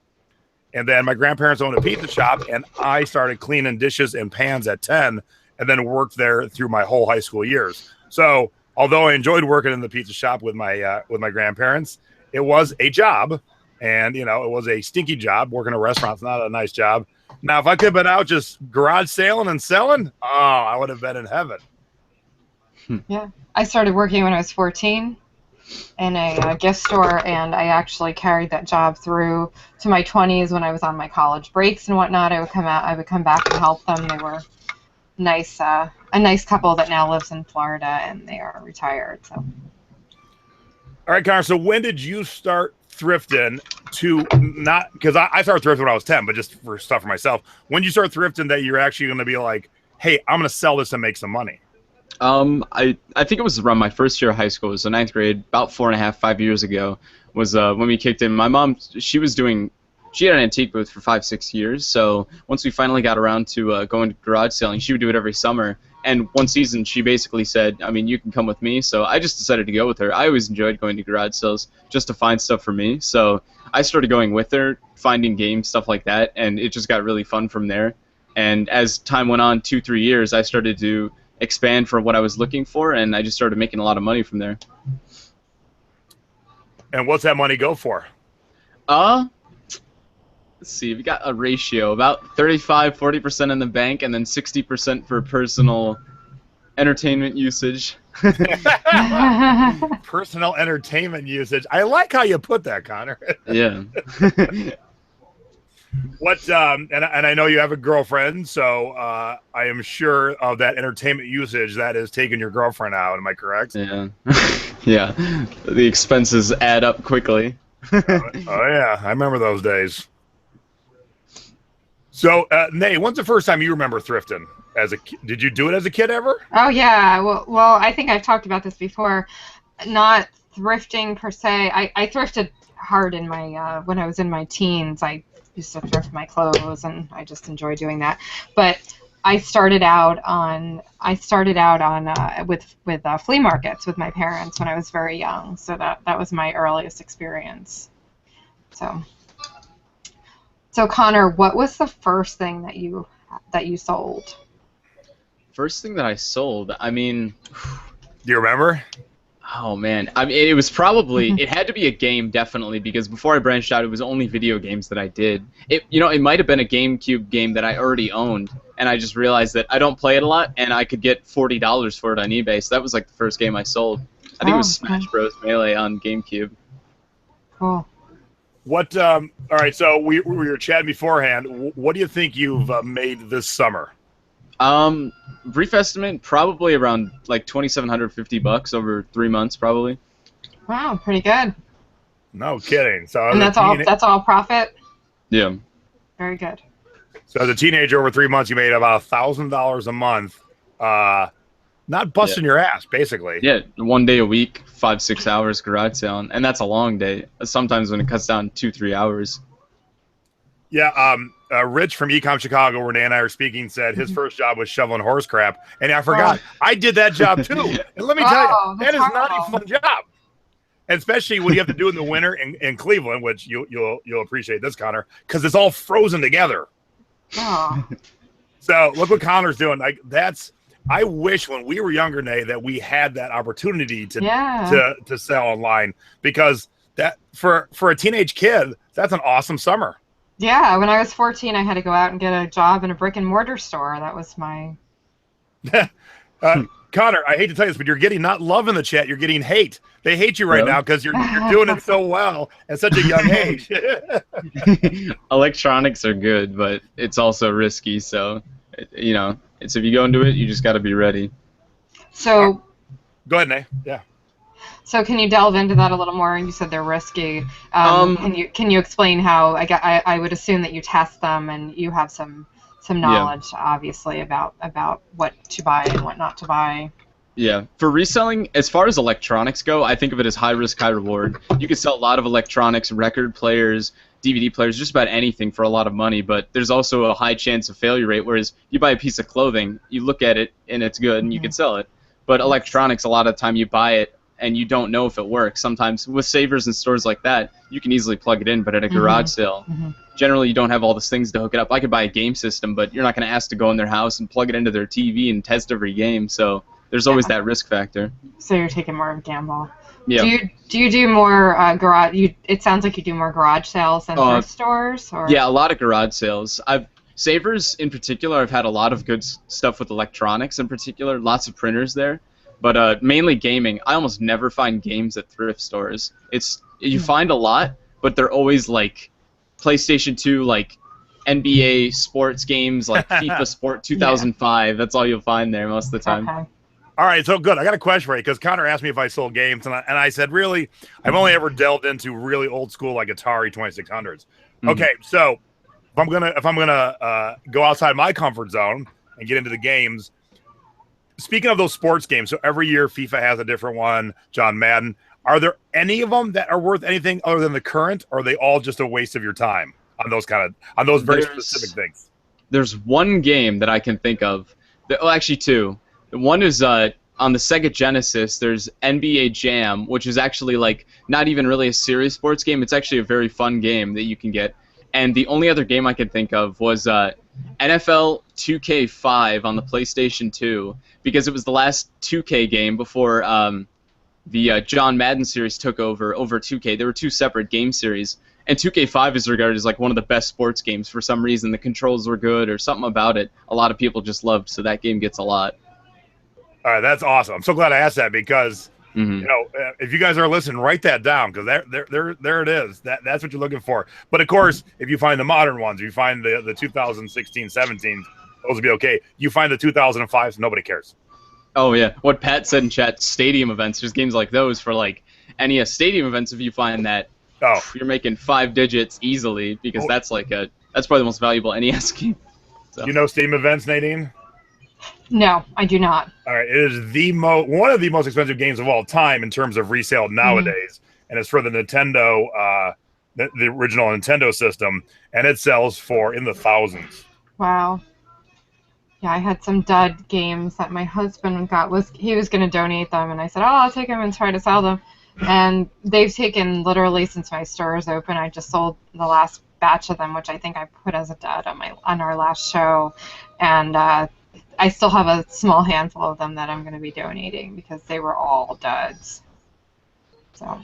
And then my grandparents owned a pizza shop, and I started cleaning dishes and pans at 10 and then worked there through my whole high school years. So although I enjoyed working in the pizza shop with my grandparents, it was a job. And, it was a stinky job. Working in a restaurant's not a nice job. Now, if I could have been out just garage sailing and selling, I would have been in heaven. Yeah, I started working when I was 14 in a gift store, and I actually carried that job through to my 20s when I was on my college breaks and whatnot. I would come back and help them. They were nice, a nice couple that now lives in Florida, and they are retired. So. All right, Connor. So when did you start thrifting? Because I started thrifting when I was 10, but just for stuff for myself. When did you start thrifting that you're actually going to be like, hey, I'm going to sell this and make some money? I think it was around my first year of high school. It was the 9th grade, about 5 years ago, was when we kicked in. My mom, she had an antique booth for 5-6 years. So once we finally got around to going to garage selling, she would do it every summer. And one season, she basically said, you can come with me. So I just decided to go with her. I always enjoyed going to garage sales just to find stuff for me. So I started going with her, finding games, stuff like that, and it just got really fun from there. And as time went on, 2-3 years, I started to expand for what I was looking for, and I just started making a lot of money from there. And what's that money go for? Let's see, we got a ratio, about 35-40% in the bank, and then 60% for personal entertainment usage. Personal entertainment usage. I like how you put that, Connor. Yeah. And I know you have a girlfriend, so I am sure of that entertainment usage that is taking your girlfriend out. Am I correct? Yeah. Yeah. The expenses add up quickly. Oh yeah, I remember those days. So, Nate, when's the first time you remember thrifting? Did you do it as a kid ever? Oh yeah. Well, I think I've talked about this before. Not thrifting per se. I thrifted hard in my when I was in my teens. I used to thrift my clothes, and I just enjoy doing that. But I started out with flea markets with my parents when I was very young. So that was my earliest experience. So Connor, what was the first thing that you First thing that I sold? Do you remember? Oh man, I mean, it was probably it had to be a game definitely because before I branched out, it was only video games that I did. It might have been a GameCube game that I already owned, and I just realized that I don't play it a lot, and I could get $40 for it on eBay. So that was like the first game I sold. I think it was Smash Bros. Melee on GameCube. Cool. What? All right. So we were chatting beforehand. What do you think you've made this summer? Brief estimate, probably around like $2,750 over 3 months, probably. Wow, pretty good. No kidding. So And that's all profit? Yeah. Very good. So as a teenager, over 3 months, you made about $1,000 a month. Not busting your ass, basically. Yeah, 1 day a week, 5-6 hours garage sale, and that's a long day. Sometimes when it cuts down 2-3 hours. Yeah, Rich from Ecom Chicago, where Renee and I are speaking, said his first job was shoveling horse crap, and I forgot I did that job too. And let me tell you, that is not a fun job, and especially when you have to do it in the winter in Cleveland, which you'll appreciate this, Connor, because it's all frozen together. Oh. So look what Connor's doing. Like I wish when we were younger, Nay, that we had that opportunity to sell online, because that for a teenage kid, that's an awesome summer. Yeah, when I was 14, I had to go out and get a job in a brick and mortar store. That was my... Connor, I hate to tell you this, but you're getting not love in the chat. You're getting hate. They hate you right now because you're doing it so well at such a young age. Electronics are good, but it's also risky. So, if you go into it, you just got to be ready. So... Go ahead, Nay. Yeah. So can you delve into that a little more? You said they're risky. Can you explain how? I would assume that you test them and you have some knowledge, obviously, about what to buy and what not to buy. Yeah, for reselling, as far as electronics go, I think of it as high risk, high reward. You can sell a lot of electronics, record players, DVD players, just about anything for a lot of money, but there's also a high chance of failure rate, whereas you buy a piece of clothing, you look at it and it's good and you can sell it. But electronics, a lot of the time you buy it and you don't know if it works. Sometimes with savers and stores like that, you can easily plug it in, but at a garage sale, generally you don't have all those things to hook it up. I could buy a game system, but you're not going to ask to go in their house and plug it into their TV and test every game, so there's always that risk factor. So you're taking more of a gamble. Yeah. Do you do more garage? It sounds like you do more garage sales than thrift stores. Or? Yeah, a lot of garage sales. Savers in particular, I've had a lot of good stuff with electronics in particular. Lots of printers there, but mainly gaming. I almost never find games at thrift stores. You find a lot, but they're always like PlayStation 2, like NBA sports games, like FIFA Sport 2005. Yeah. That's all you'll find there most of the time. Okay. All right, so good. I got a question for you because Connor asked me if I sold games, and I said, really, I've only ever delved into really old school like Atari 2600s. Okay, so if I'm gonna go outside my comfort zone and get into the games, speaking of those sports games, so every year FIFA has a different one. John Madden. Are there any of them that are worth anything other than the current, or are they all just a waste of your time on those very specific things? There's one game that I can think of. Actually, two. One is on the Sega Genesis. There's NBA Jam, which is actually like not even really a serious sports game. It's actually a very fun game that you can get. And the only other game I could think of was NFL 2K5 on the PlayStation 2, because it was the last 2K game before the John Madden series took over 2K. There were two separate game series, and 2K5 is regarded as like one of the best sports games for some reason. The controls were good or something about it. A lot of people just loved, so that game gets a lot. All right, that's awesome. I'm so glad I asked that because if you guys are listening, write that down because there it is. That's what you're looking for. But of course, if you find the modern ones, if you find the 2016, 17, those will be okay. You find the 2005s, nobody cares. Oh yeah, what Pat said in chat, stadium events. There's games like those for like NES stadium events. If you find that, you're making 5 digits easily because that's probably the most valuable NES game. So. You know stadium events, Nadine? No, I do not. All right, it is one of the most expensive games of all time in terms of resale nowadays, and it's for the Nintendo, the original Nintendo system, and it sells for in the thousands. Wow. Yeah, I had some dud games that my husband got. He was going to donate them, and I said, I'll take them and try to sell them. And they've taken literally since my store is open. I just sold the last batch of them, which I think I put as a dud on our last show, and I still have a small handful of them that I'm going to be donating because they were all duds. So.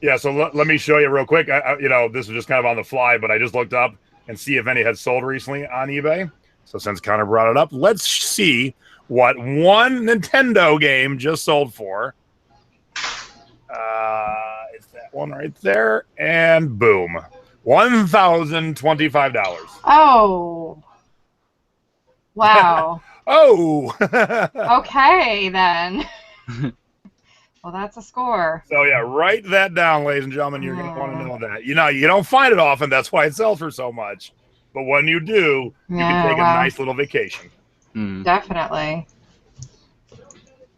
Yeah, so let me show you real quick. This is just kind of on the fly, but I just looked up and see if any had sold recently on eBay. So since Connor brought it up, let's see what one Nintendo game just sold for. It's that one right there, and boom, $1,025. Oh, wow. Oh. Okay, then. Well, that's a score. So yeah, write that down, ladies and gentlemen. You're going to want to know that. You don't find it often. That's why it sells for so much. But when you do, you can take a nice little vacation. Definitely.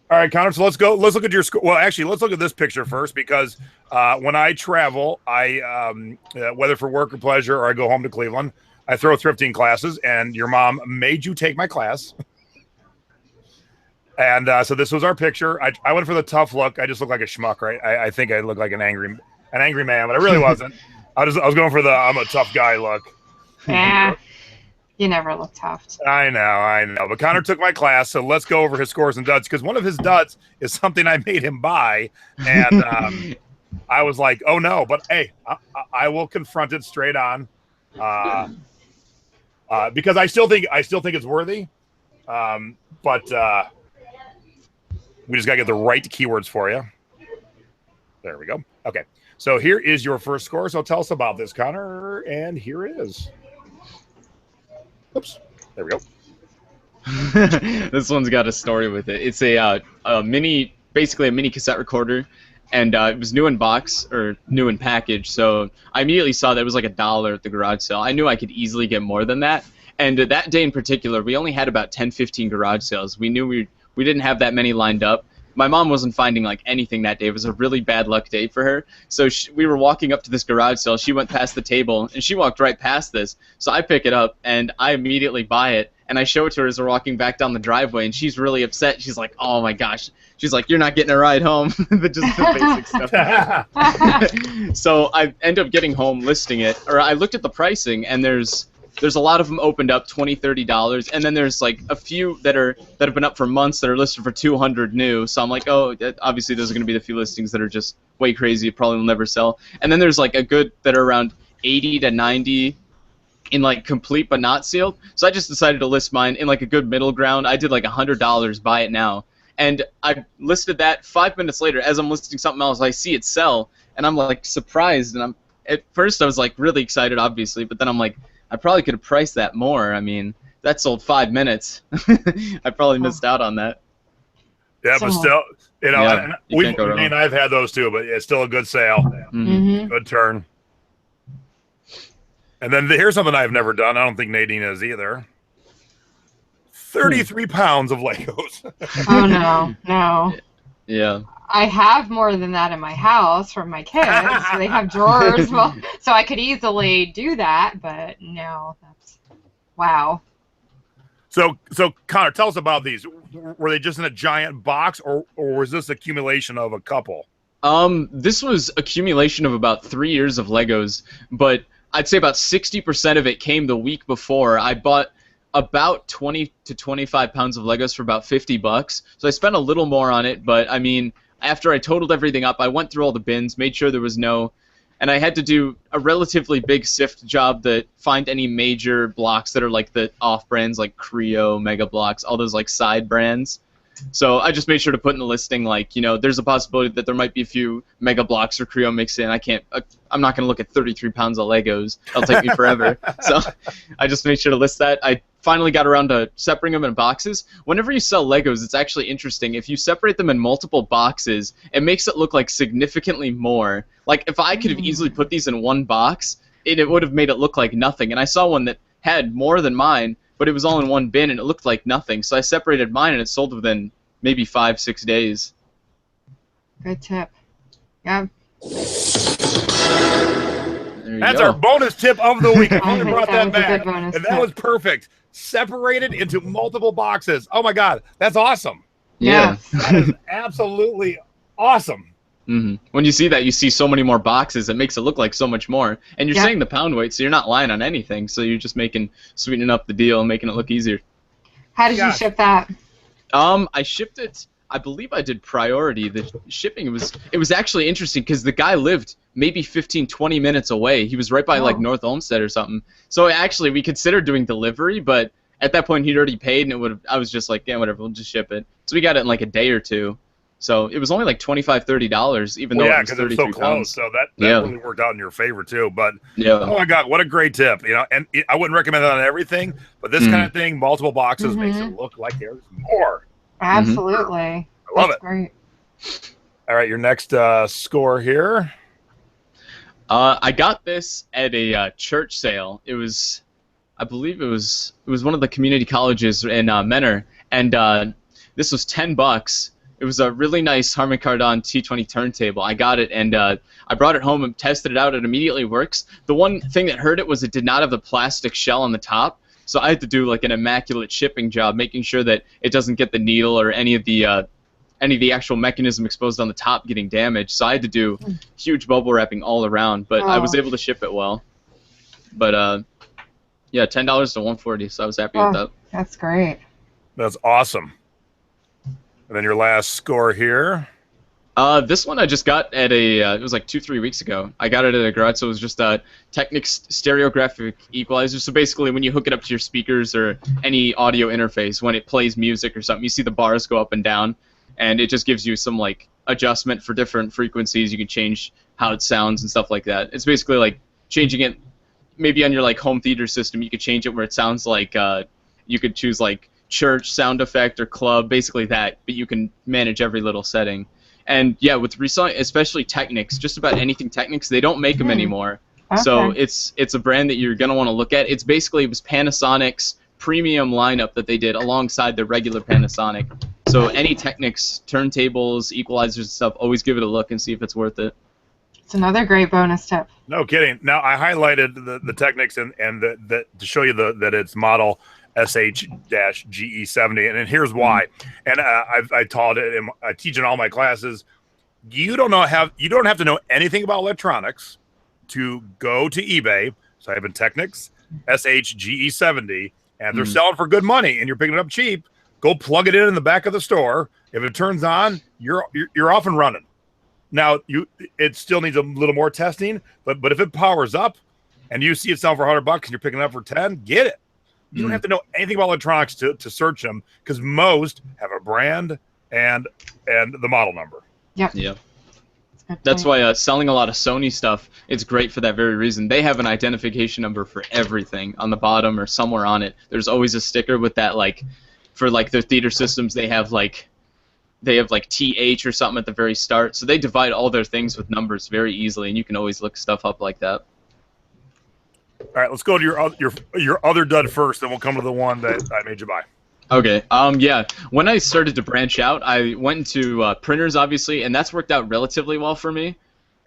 All right, Connor. So let's go. Let's look at your score. Well, actually, let's look at this picture first because when I travel, whether for work or pleasure, or I go home to Cleveland, I throw thrifting classes, and your mom made you take my class. And so this was our picture. I went for the tough look. I just look like a schmuck, right? I think I look like an angry man, but I really wasn't. I was going for the I'm a tough guy look. Yeah, you never look tough. I know. But Connor took my class, so let's go over his scores and duds because one of his duds is something I made him buy, and I was like, oh no, but hey, I will confront it straight on, because I still think it's worthy, but. We just got to get the right keywords for you. There we go. Okay. So here is your first score. So tell us about this, Connor. And here it is. Oops. There we go. This one's got a story with it. It's basically a mini cassette recorder. And it was new in box, or new in package. So I immediately saw that it was like $1 at the garage sale. I knew I could easily get more than that. And that day in particular, we only had about 10, 15 garage sales. We knew we didn't have that many lined up. My mom wasn't finding like anything that day. It was a really bad luck day for her. So we were walking up to this garage sale. She went past the table, and she walked right past this. So I pick it up, and I immediately buy it, and I show it to her as we're walking back down the driveway, and she's really upset. She's like, oh my gosh. She's like, you're not getting a ride home. Just the basic stuff. So I end up getting home, listing it, or I looked at the pricing, and there's a lot of them opened up $20, $30, and then there's like a few that have been up for months that are listed for $200 new. So I'm like, oh, obviously those are going to be the few listings that are just way crazy. It probably will never sell. And then there's like a good that are around 80 to 90 in like complete but not sealed. So I just decided to list mine in like a good middle ground. I did like $100, buy it now, and I listed that. 5 minutes later, as I'm listing something else, I see it sell, and I'm like surprised. And at first I was like really excited, obviously, but then I'm like, I probably could have priced that more. I mean, that sold 5 minutes. I probably missed out on that. Yeah, but still, I've had those too, but it's still a good sale. Mm-hmm. Good turn. And then here's something I've never done. I don't think Nadine has either. 33 pounds of Legos. Oh, no. Yeah. I have more than that in my house from my kids. So they have drawers. So I could easily do that, but no, that's wow. So Connor, tell us about these. Were they just in a giant box, or was this accumulation of a couple? This was accumulation of about 3 years of Legos, but I'd say about 60% of it came the week before. I bought about 20 to 25 pounds of Legos for about $50. So I spent a little more on it, but I mean, after I totaled everything up, I went through all the bins, made sure there was and I had to do a relatively big sift job to find any major blocks that are like the off brands like Creo, Mega Blocks, all those like side brands. So I just made sure to put in the listing, like, there's a possibility that there might be a few Mega Blocks or Creo mixed in. I'm not going to look at 33 pounds of Legos. That'll take me forever. So I just made sure to list that. I finally got around to separating them in boxes. Whenever you sell Legos, it's actually interesting. If you separate them in multiple boxes, it makes it look like significantly more. Like, if I could have easily put these in one box, it would have made it look like nothing. And I saw one that had more than mine, but it was all in one bin, and it looked like nothing. So I separated mine, and it sold within maybe 5-6 days. Good tip. Yeah. That's our bonus tip of the week. I only brought that back. And that was perfect. Separated into multiple boxes. Oh, my God. That's awesome. Yeah. That is absolutely awesome. Mm-hmm. When you see that, you see so many more boxes. It makes it look like so much more. And you're saying the pound weight, so you're not lying on anything. So you're just sweetening up the deal and making it look easier. How did you ship that? I shipped it. I believe I did priority. The shipping, it was actually interesting because the guy lived maybe 15, 20 minutes away. He was right by like North Olmsted or something. So actually we considered doing delivery, but at that point he'd already paid, and I was just like, yeah, whatever, we'll just ship it. So we got it in like a day or two. So it was only like $25, $30, even though it was 33 so close. pounds. So that really worked out in your favor too. But yeah. Oh my God, what a great tip! You know, and I wouldn't recommend that on everything, but this kind of thing, multiple boxes, makes it look like there's more. Absolutely, I love it. Great. All right, your next score here. I got this at a church sale. It was, I believe it was one of the community colleges in Menor, and this was $10. It was a really nice Harman Kardon T20 turntable. I got it, and I brought it home and tested it out. It immediately works. The one thing that hurt it was it did not have the plastic shell on the top, so I had to do like an immaculate shipping job, making sure that it doesn't get the needle or any of the actual mechanism exposed on the top getting damaged. So I had to do huge bubble wrapping all around, but I was able to ship it well. But yeah, $10 to $140, so I was happy with that. That's great. That's awesome. And then your last score here. This one I just got at it was like 2-3 weeks ago. I got it at a garage, so it was just a Technics stereographic equalizer. So basically when you hook it up to your speakers or any audio interface, when it plays music or something, you see the bars go up and down, and it just gives you some like adjustment for different frequencies. You can change how it sounds and stuff like that. It's basically like changing it, maybe on your like home theater system, you could change it where it sounds like you could choose like church sound effect or club, basically that, but you can manage every little setting. And yeah, with reselling, especially Technics, just about anything Technics, they don't make them anymore. Okay. So it's a brand that you're gonna want to look at. It was Panasonic's premium lineup that they did alongside the regular Panasonic. So any Technics turntables, equalizers and stuff, always give it a look and see if it's worth it. It's another great bonus tip. No kidding. Now I highlighted the Technics and the to show you that it's model SH-GE70, and here's why. And I taught it, and I teach in all my classes. You don't have to know anything about electronics to go to eBay. So I have in Technics SH-GE70, and they're selling for good money, and you're picking it up cheap. Go plug it in the back of the store. If it turns on, you're off and running. Now it still needs a little more testing, but if it powers up, and you see it selling for $100 and you're picking it up for 10, get it. You don't have to know anything about electronics to search them, because most have a brand and the model number. Yep. Yeah. That's why selling a lot of Sony stuff, it's great for that very reason. They have an identification number for everything on the bottom or somewhere on it. There's always a sticker with that, like, for like their theater systems, they have like TH or something at the very start. So they divide all their things with numbers very easily, and you can always look stuff up like that. All right, let's go to your other dud first, then we'll come to the one that I made you buy. Okay. Yeah. When I started to branch out, I went into printers, obviously, and that's worked out relatively well for me.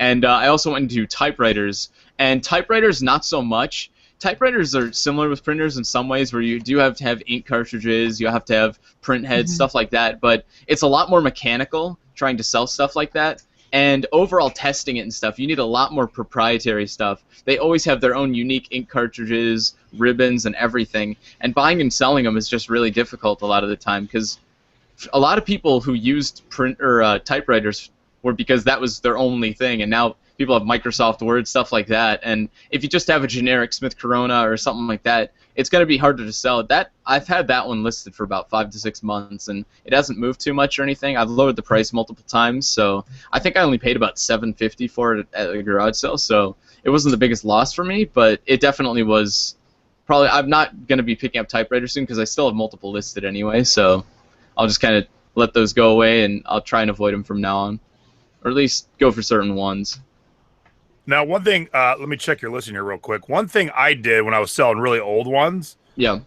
And I also went into typewriters. And typewriters, not so much. Typewriters are similar with printers in some ways, where you do have to have ink cartridges, you have to have print heads, stuff like that. But it's a lot more mechanical trying to sell stuff like that. And overall testing it and stuff, you need a lot more proprietary stuff. They always have their own unique ink cartridges, ribbons, and everything. And buying and selling them is just really difficult a lot of the time, because a lot of people who used typewriters were because that was their only thing. And now people have Microsoft Word, stuff like that. And if you just have a generic Smith Corona or something like that, it's going to be harder to sell. I've had that one listed for about 5 to 6 months, and it hasn't moved too much or anything. I've lowered the price multiple times, so I think I only paid about $7.50 for it at a garage sale. So it wasn't the biggest loss for me, but it definitely was. Probably I'm not going to be picking up typewriters soon because I still have multiple listed anyway. So I'll just kind of let those go away, and I'll try and avoid them from now on, or at least go for certain ones. Now, one thing, let me check your listing here real quick. One thing I did when I was selling really old ones, and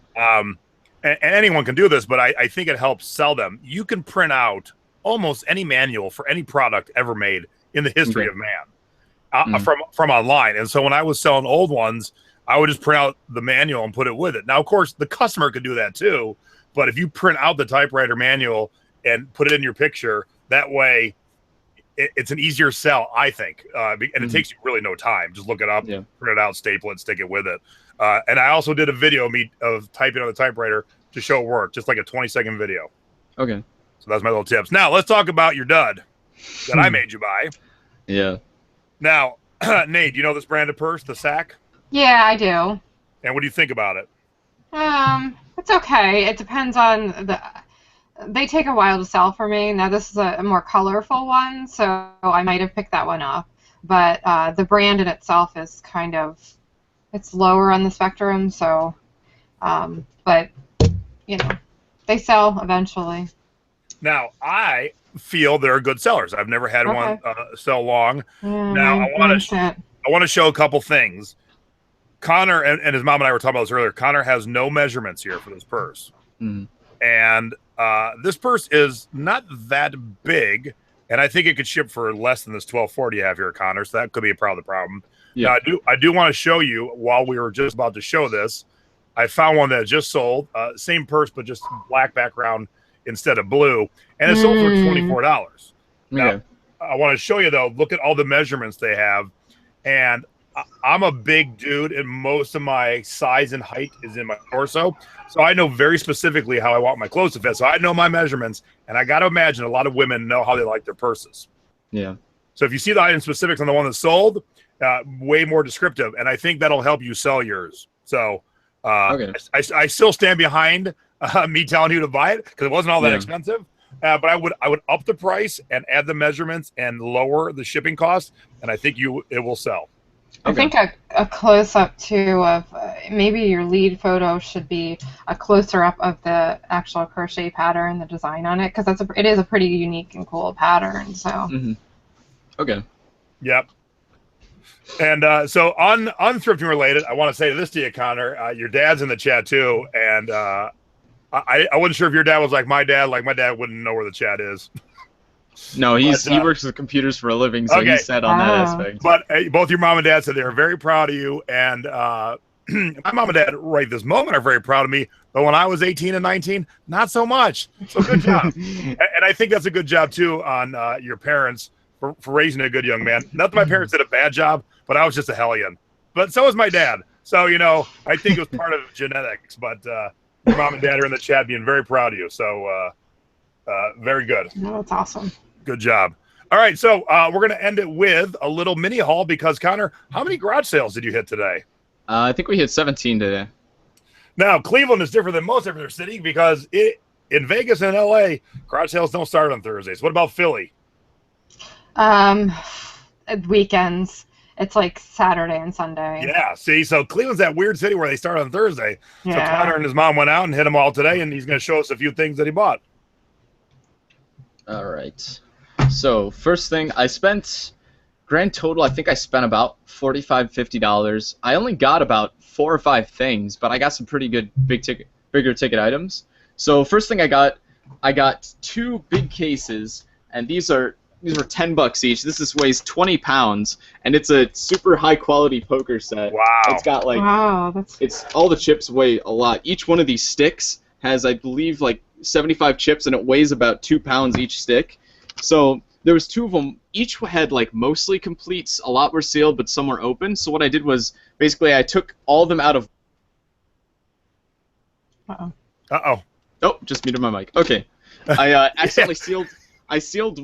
anyone can do this, but I think it helps sell them. You can print out almost any manual for any product ever made in the history of man from online. And so when I was selling old ones, I would just print out the manual and put it with it. Now, of course, the customer could do that too, but if you print out the typewriter manual and put it in your picture, that way it's an easier sell, I think, and it takes you really no time. Just look it up, print it out, staple it, stick it with it. And I also did a video of typing on the typewriter to show work, just like a 20-second video. Okay. So that's my little tips. Now let's talk about your dud that I made you buy. Yeah. Now, Nate, do you know this brand of purse, the Sack? Yeah, I do. And what do you think about it? It's okay. It depends on they take a while to sell for me. Now this is a more colorful one, so I might have picked that one up. But the brand in itself is kind of, it's lower on the spectrum, so, but, they sell eventually. Now, I feel they're good sellers. I've never had one sell long. Now, I want to show a couple things. Connor and his mom and I were talking about this earlier. Connor has no measurements here for this purse. Mm-hmm. And this purse is not that big, and I think it could ship for less than this $12.40 you have here, Connor, so that could be part of the problem. Yeah. Now, I do want to show you, while we were just about to show this, I found one that just sold, same purse, but just black background instead of blue, and it sold for $24. Now, I want to show you, though, look at all the measurements they have, and I'm a big dude, and most of my size and height is in my torso, so I know very specifically how I want my clothes to fit, so I know my measurements, and I got to imagine a lot of women know how they like their purses. Yeah. So if you see the item specifics on the one that sold, way more descriptive, and I think that'll help you sell yours. So I still stand behind me telling you to buy it because it wasn't all that expensive. But I would up the price and add the measurements and lower the shipping cost, and I think it will sell. I think a close-up, too, of maybe your lead photo should be a closer-up of the actual crochet pattern, the design on it, because it is a pretty unique and cool pattern. So. Mm-hmm. Okay. Yep. And so on thrifting related, I want to say this to you, Connor. Your dad's in the chat, too, and I wasn't sure if your dad was like my dad. Like, my dad wouldn't know where the chat is. No, he works with computers for a living, so he's set on that aspect. But both your mom and dad said they were very proud of you, and my mom and dad right this moment are very proud of me, but when I was 18 and 19, not so much. So good job. And I think that's a good job, too, on your parents for raising a good young man. Not that my parents did a bad job, but I was just a hellion. But so was my dad. So, I think it was part of genetics, but your mom and dad are in the chat being very proud of you. So very good. No, that's awesome. Good job. All right, so we're going to end it with a little mini haul because, Connor, how many garage sales did you hit today? I think we hit 17 today. Now, Cleveland is different than most every other city because in Vegas and L.A., garage sales don't start on Thursdays. What about Philly? Weekends. It's like Saturday and Sunday. Yeah, see, so Cleveland's that weird city where they start on Thursday. Yeah. So Connor and his mom went out and hit them all today, and he's going to show us a few things that he bought. All right. So first thing, I spent grand total. I think I spent about $45, $50. I only got about 4 or 5 things, but I got some pretty good bigger ticket items. So first thing I got 2 big cases, and these were $10 each. This weighs 20 pounds, and it's a super high quality poker set. Wow! It's got it's all the chips weigh a lot. Each one of these sticks has, I believe, like 75 chips, and it weighs about 2 pounds each stick. So there was 2 of them. Each had like mostly completes. A lot were sealed, but some were open. So what I did was basically I took all of them out of. Uh-oh. Oh, just muted my mic. Okay. I accidentally sealed. I sealed.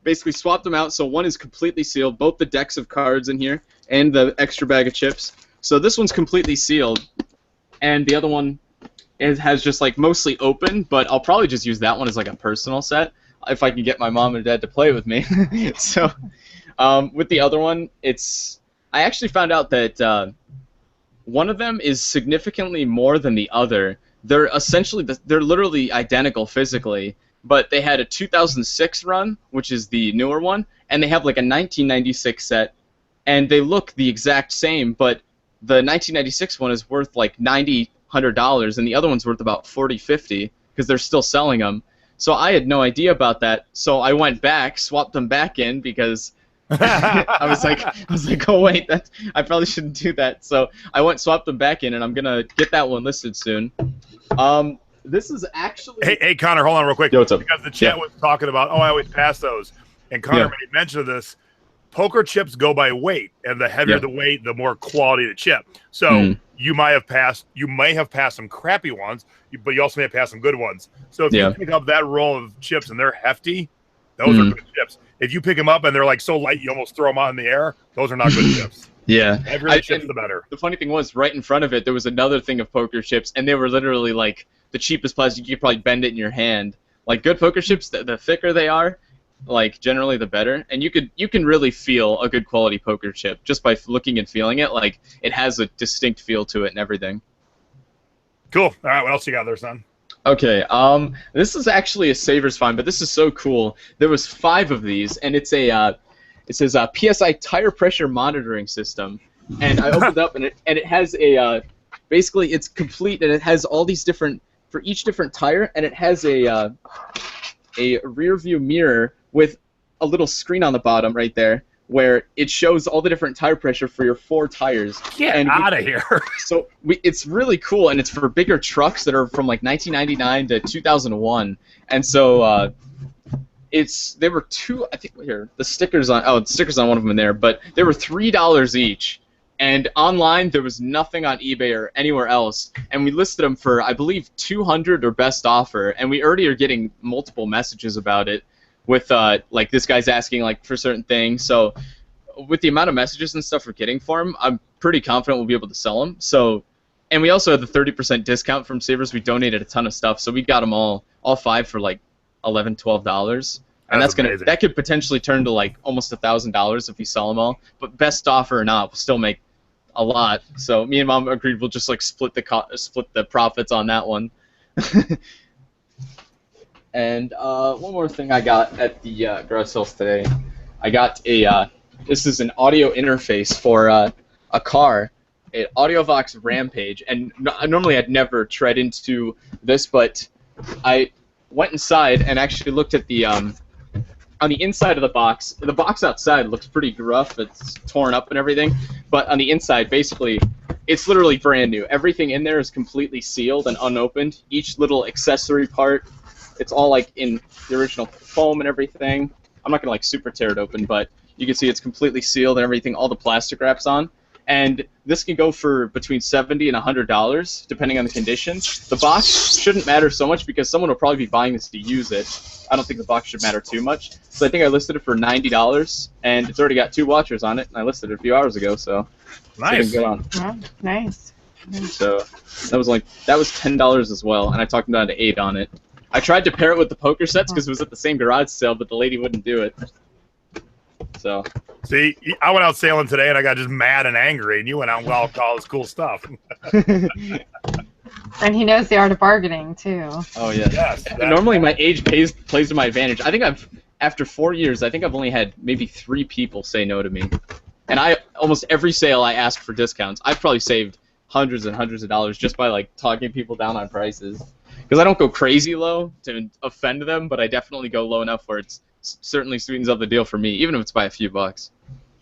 Basically swapped them out. So one is completely sealed. Both the decks of cards in here and the extra bag of chips. So this one's completely sealed, and the other one has just like mostly open. But I'll probably just use that one as like a personal set if I can get my mom and dad to play with me. So with the other one, I actually found out that one of them is significantly more than the other. They're literally identical physically, but they had a 2006 run, which is the newer one, and they have like a 1996 set, and they look the exact same, but the 1996 one is worth like $90, $100, and the other one's worth about $40, $50 because they're still selling them. So I had no idea about that. So I went back, swapped them back in because I was like, oh wait, I probably shouldn't do that. So I swapped them back in, and I'm gonna get that one listed soon. This is actually. Hey, Connor, hold on real quick. Yo, what's up? Because the chat was talking about, I always pass those, and Connor made mention of this. Poker chips go by weight, and the heavier the weight, the more quality the chip. So you may have passed some crappy ones, but you also may have passed some good ones. So if you pick up that roll of chips and they're hefty, those are good chips. If you pick them up and they're like so light you almost throw them out in the air, those are not good chips. Yeah. Every chips the better. The funny thing was, right in front of it, there was another thing of poker chips, and they were literally like the cheapest plastic. You could probably bend it in your hand. Like good poker chips, the thicker they are, like generally the better. And you can really feel a good quality poker chip just by looking and feeling it. Like it has a distinct feel to it and everything. Cool. All right, what else you got there, son? Okay, this is actually a Savers find, but this is so cool. There was 5 of these, and it says PSI tire pressure monitoring system. And I opened up, and it has basically it's complete, and it has all these different, for each different tire, and it has a rear view mirror with a little screen on the bottom right there, where it shows all the different tire pressure for your 4 tires. Get out of here. So it's really cool, and it's for bigger trucks that are from like 1999 to 2001. And so they were I think here, the stickers on one of them in there, but they were $3 each. And online, there was nothing on eBay or anywhere else. And we listed them for, I believe, $200 or best offer. And we already are getting multiple messages about it with, like, this guy's asking, like, for certain things. So with the amount of messages and stuff we're getting for them, I'm pretty confident we'll be able to sell them. So, and we also had the 30% discount from Savers. We donated a ton of stuff. So we got them all 5 for, like, $11, $12. And that could potentially turn to, like, almost $1,000 if we sell them all. But best offer or not, we'll still make a lot. So me and Mom agreed we'll just like split the profits on that one. And one more thing I got at the garage sales today. I got this is an audio interface for a car, an AudioVox Rampage. And normally I'd never tread into this, but I went inside and actually looked at the on the inside of the box outside looks pretty gruff. It's torn up and everything. But on the inside, basically, it's literally brand new. Everything in there is completely sealed and unopened. Each little accessory part, it's all like in the original foam and everything. I'm not going to like super tear it open, but you can see it's completely sealed and everything, all the plastic wraps on. And this can go for between $70 and $100, depending on the conditions. The box shouldn't matter so much because someone will probably be buying this to use it. I don't think the box should matter too much. So I think I listed it for $90, and it's already got 2 watchers on it, and I listed it a few hours ago, so nice. Good on. Yeah, nice. So that was $10 as well, and I talked them down to 8 on it. I tried to pair it with the poker sets because it was at the same garage sale, but the lady wouldn't do it. So. See, I went out sailing today, and I got just mad and angry, and you went out and got all this cool stuff. And he knows the art of bargaining, too. Oh, yeah. Yes. Normally, my age plays to my advantage. I think after 4 years, I think I've only had maybe 3 people say no to me. And almost every sale I ask for discounts. I've probably saved hundreds and hundreds of dollars just by, like, talking people down on prices. Because I don't go crazy low to offend them, but I definitely go low enough where it certainly sweetens up the deal for me, even if it's by a few bucks.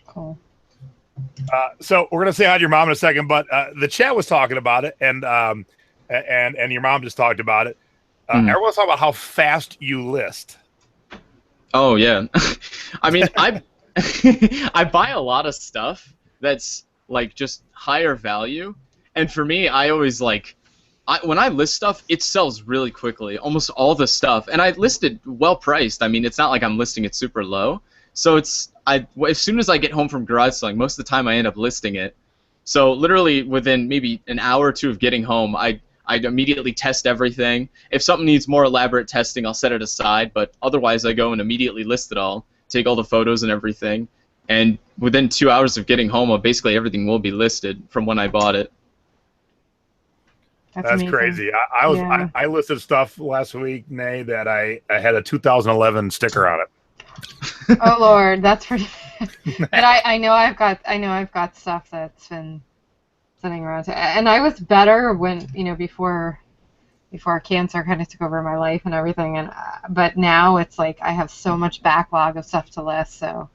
Cool. So we're gonna say hi to your mom in a second, but the chat was talking about it, and your mom just talked about it. Everyone's talking about how fast you list. Oh yeah, I mean I buy a lot of stuff that's like just higher value, and for me, I always like. When I list stuff, it sells really quickly, almost all the stuff. And I listed well priced. I mean, it's not like I'm listing it super low. So as soon as I get home from garage selling, most of the time I end up listing it. So literally within maybe an hour or 2 of getting home, I'd immediately test everything. If something needs more elaborate testing, I'll set it aside. But otherwise, I go and immediately list it all, take all the photos and everything. And within 2 hours of getting home, basically everything will be listed from when I bought it. That's crazy. I listed stuff last week, Nay, that I had a 2011 sticker on it. Oh Lord, that's pretty. But I know I've got stuff that's been sitting around. And I was better when before cancer kind of took over my life and everything. But now it's like I have so much backlog of stuff to list. So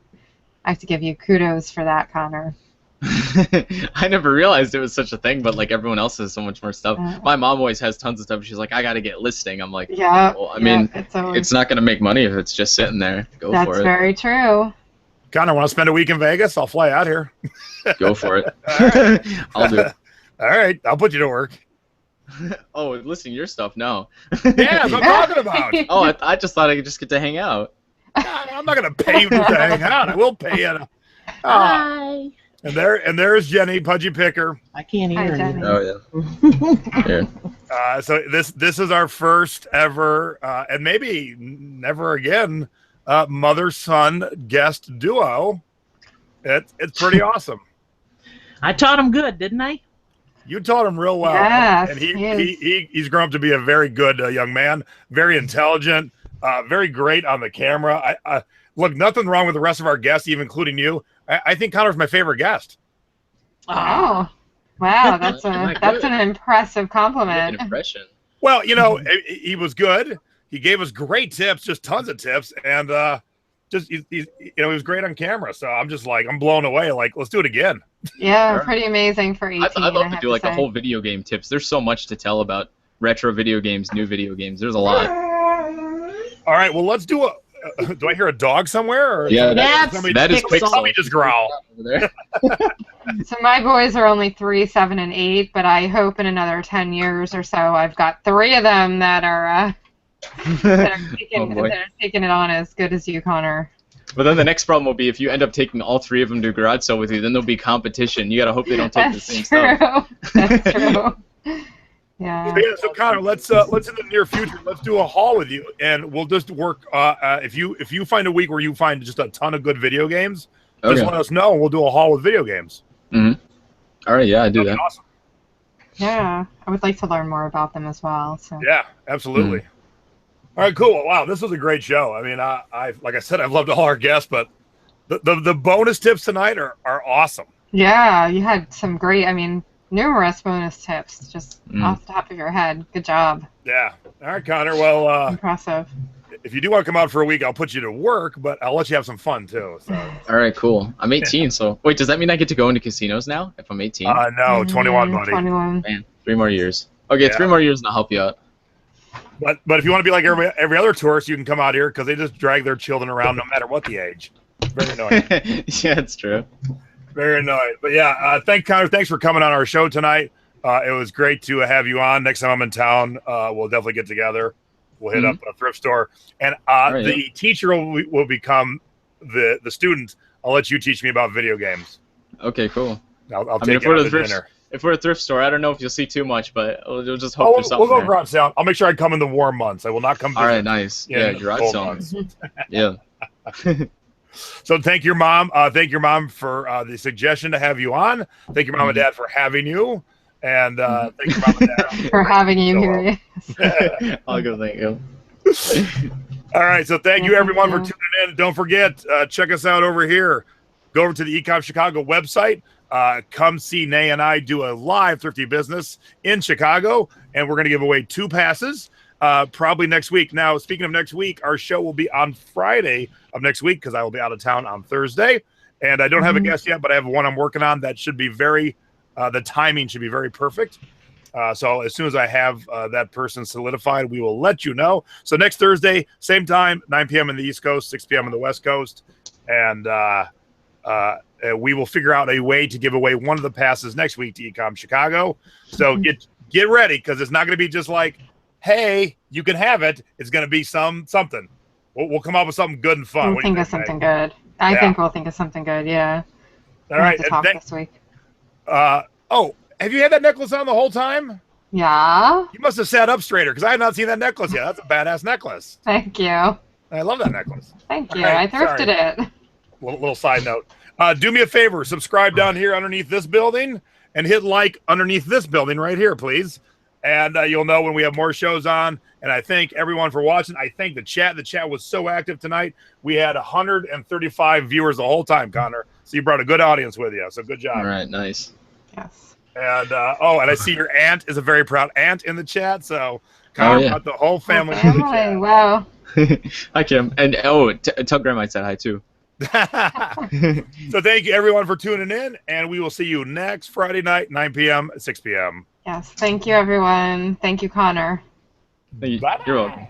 I have to give you kudos for that, Connor. I never realized it was such a thing, but like everyone else has so much more stuff. My mom always has tons of stuff. She's like, I gotta get listing. I'm like, yeah. Well, I mean, it's not gonna make money if it's just sitting there. Go for it. That's very true. Connor, want to spend a week in Vegas? I'll fly out here. Go for it. I'll do it. All right, I'll put you to work. Oh, listing your stuff? No. Yeah, that's what I'm talking about. Oh, I just thought I could just get to hang out. I'm not going to pay you just to hang out. I will pay you. Hi. And there's Jenny, Pudgy Picker. I can't Hi, hear Jenny. you. Oh yeah. Here. So this is our first ever, and maybe never again, mother-son guest duo. It's pretty awesome. I taught him good, didn't I? You taught him real well, Yes, and he he's grown up to be a very good young man, very intelligent, very great on the camera. I look, nothing wrong with the rest of our guests, even including you. I think Connor's my favorite guest. Oh, wow, that's an impressive Make compliment. an impression. Well, he was good. He gave us great tips, just tons of tips, and he was great on camera. So I'm just like, I'm blown away. Like, let's do it again. Yeah, Sure. pretty amazing for 18. I'd love to have do like a say. whole video game tips. There's so much to tell about retro video games, new video games. There's a lot. All right, well, let's do a. Do I hear a dog somewhere? Or Yeah, that is quick. Let me just growl. Over there. So my boys are only 3, 7, and 8, but I hope in another 10 years or so I've got 3 of them that are taking it on as good as you, Connor. But then the next problem will be if you end up taking all 3 of them to garage sale with you, then there'll be competition. You gotta hope they don't take the same stuff. That's true. Yeah. So Connor, let's in the near future, let's do a haul with you, and we'll just work. If you find a week where you find just a ton of good video games, just let us know, and we'll do a haul with video games. Mm-hmm. All right, yeah, I do That'd that. be awesome. Yeah, I would like to learn more about them as well. So. Yeah, absolutely. All right, cool. Wow, this was a great show. I mean, I like I said, I've loved all our guests, but the bonus tips tonight are awesome. Yeah, you had some great. I mean, numerous bonus tips just off the top of your head. Good job. Yeah. All right, Connor. Well, Impressive. if you do want to come out for a week, I'll put you to work, but I'll let you have some fun too. So. All right, cool. I'm 18, so wait, does that mean I get to go into casinos now if I'm 18? No, 21, buddy. 21. Man, 3 more years. Okay, Yeah. 3 more years and I'll help you out. But if you want to be like every other tourist, you can come out here because they just drag their children around no matter what the age. Very annoying. Yeah, it's true. Very annoying. But yeah, Connor. Thanks for coming on our show tonight. It was great to have you on. Next time I'm in town, we'll definitely get together. We'll hit up a thrift store, and the teacher will become the student. I'll let you teach me about video games. Okay, cool. I'll take you out to dinner. If we're a thrift store, I don't know if you'll see too much, but we'll just hope there's something We'll go there. garage sale. I'll make sure I come in the warm months. I will not come. All right, nice. Yeah, in garage cold sale. months. Yeah. So thank your mom. Thank your mom for the suggestion to have you on. Thank your mom and dad for having you, and thank your mom and dad For having you here. I'll go. Thank you. All right, so thank you everyone for tuning in. Don't forget, check us out over here. Go over to the Ecom Chicago website. Come see Nay and I do a live Thrifty Business in Chicago, and we're going to give away 2 passes probably next week. Now, speaking of next week, our show will be on Friday of next week because I will be out of town on Thursday, and I don't have a guest yet, but I have one I'm working on that should be the timing should be very perfect. So as soon as I have that person solidified, we will let you know. So next Thursday, same time, 9 p.m. in the East Coast, 6 p.m. on the West Coast, and we will figure out a way to give away one of the passes next week to Ecom Chicago. So get ready because it's not going to be just like, hey, you can have it. It's going to be something. We'll come up with something good and fun. We'll think of something good. I think we'll think of something good. Yeah. All right. To talk this week. Have you had that necklace on the whole time? Yeah. You must have sat up straighter because I have not seen that necklace yet. That's a badass necklace. Thank you. I love that necklace. Thank you. Right, I thrifted it. Little side note. Do me a favor. Subscribe down here underneath this building and hit like underneath this building right here, please. And you'll know when we have more shows on. And I thank everyone for watching. I thank the chat. The chat was so active tonight. We had 135 viewers the whole time, Connor. So you brought a good audience with you. So good job. All right, nice. Yes. And and I see your aunt is a very proud aunt in the chat. So Connor brought the whole family to the chat. Wow. Hi, Kim. And tell Grandma I said hi too. So thank you everyone for tuning in, and we will see you next Friday night, 9 p.m., 6 p.m. Yes. Thank you, everyone. Thank you, Connor. You're welcome.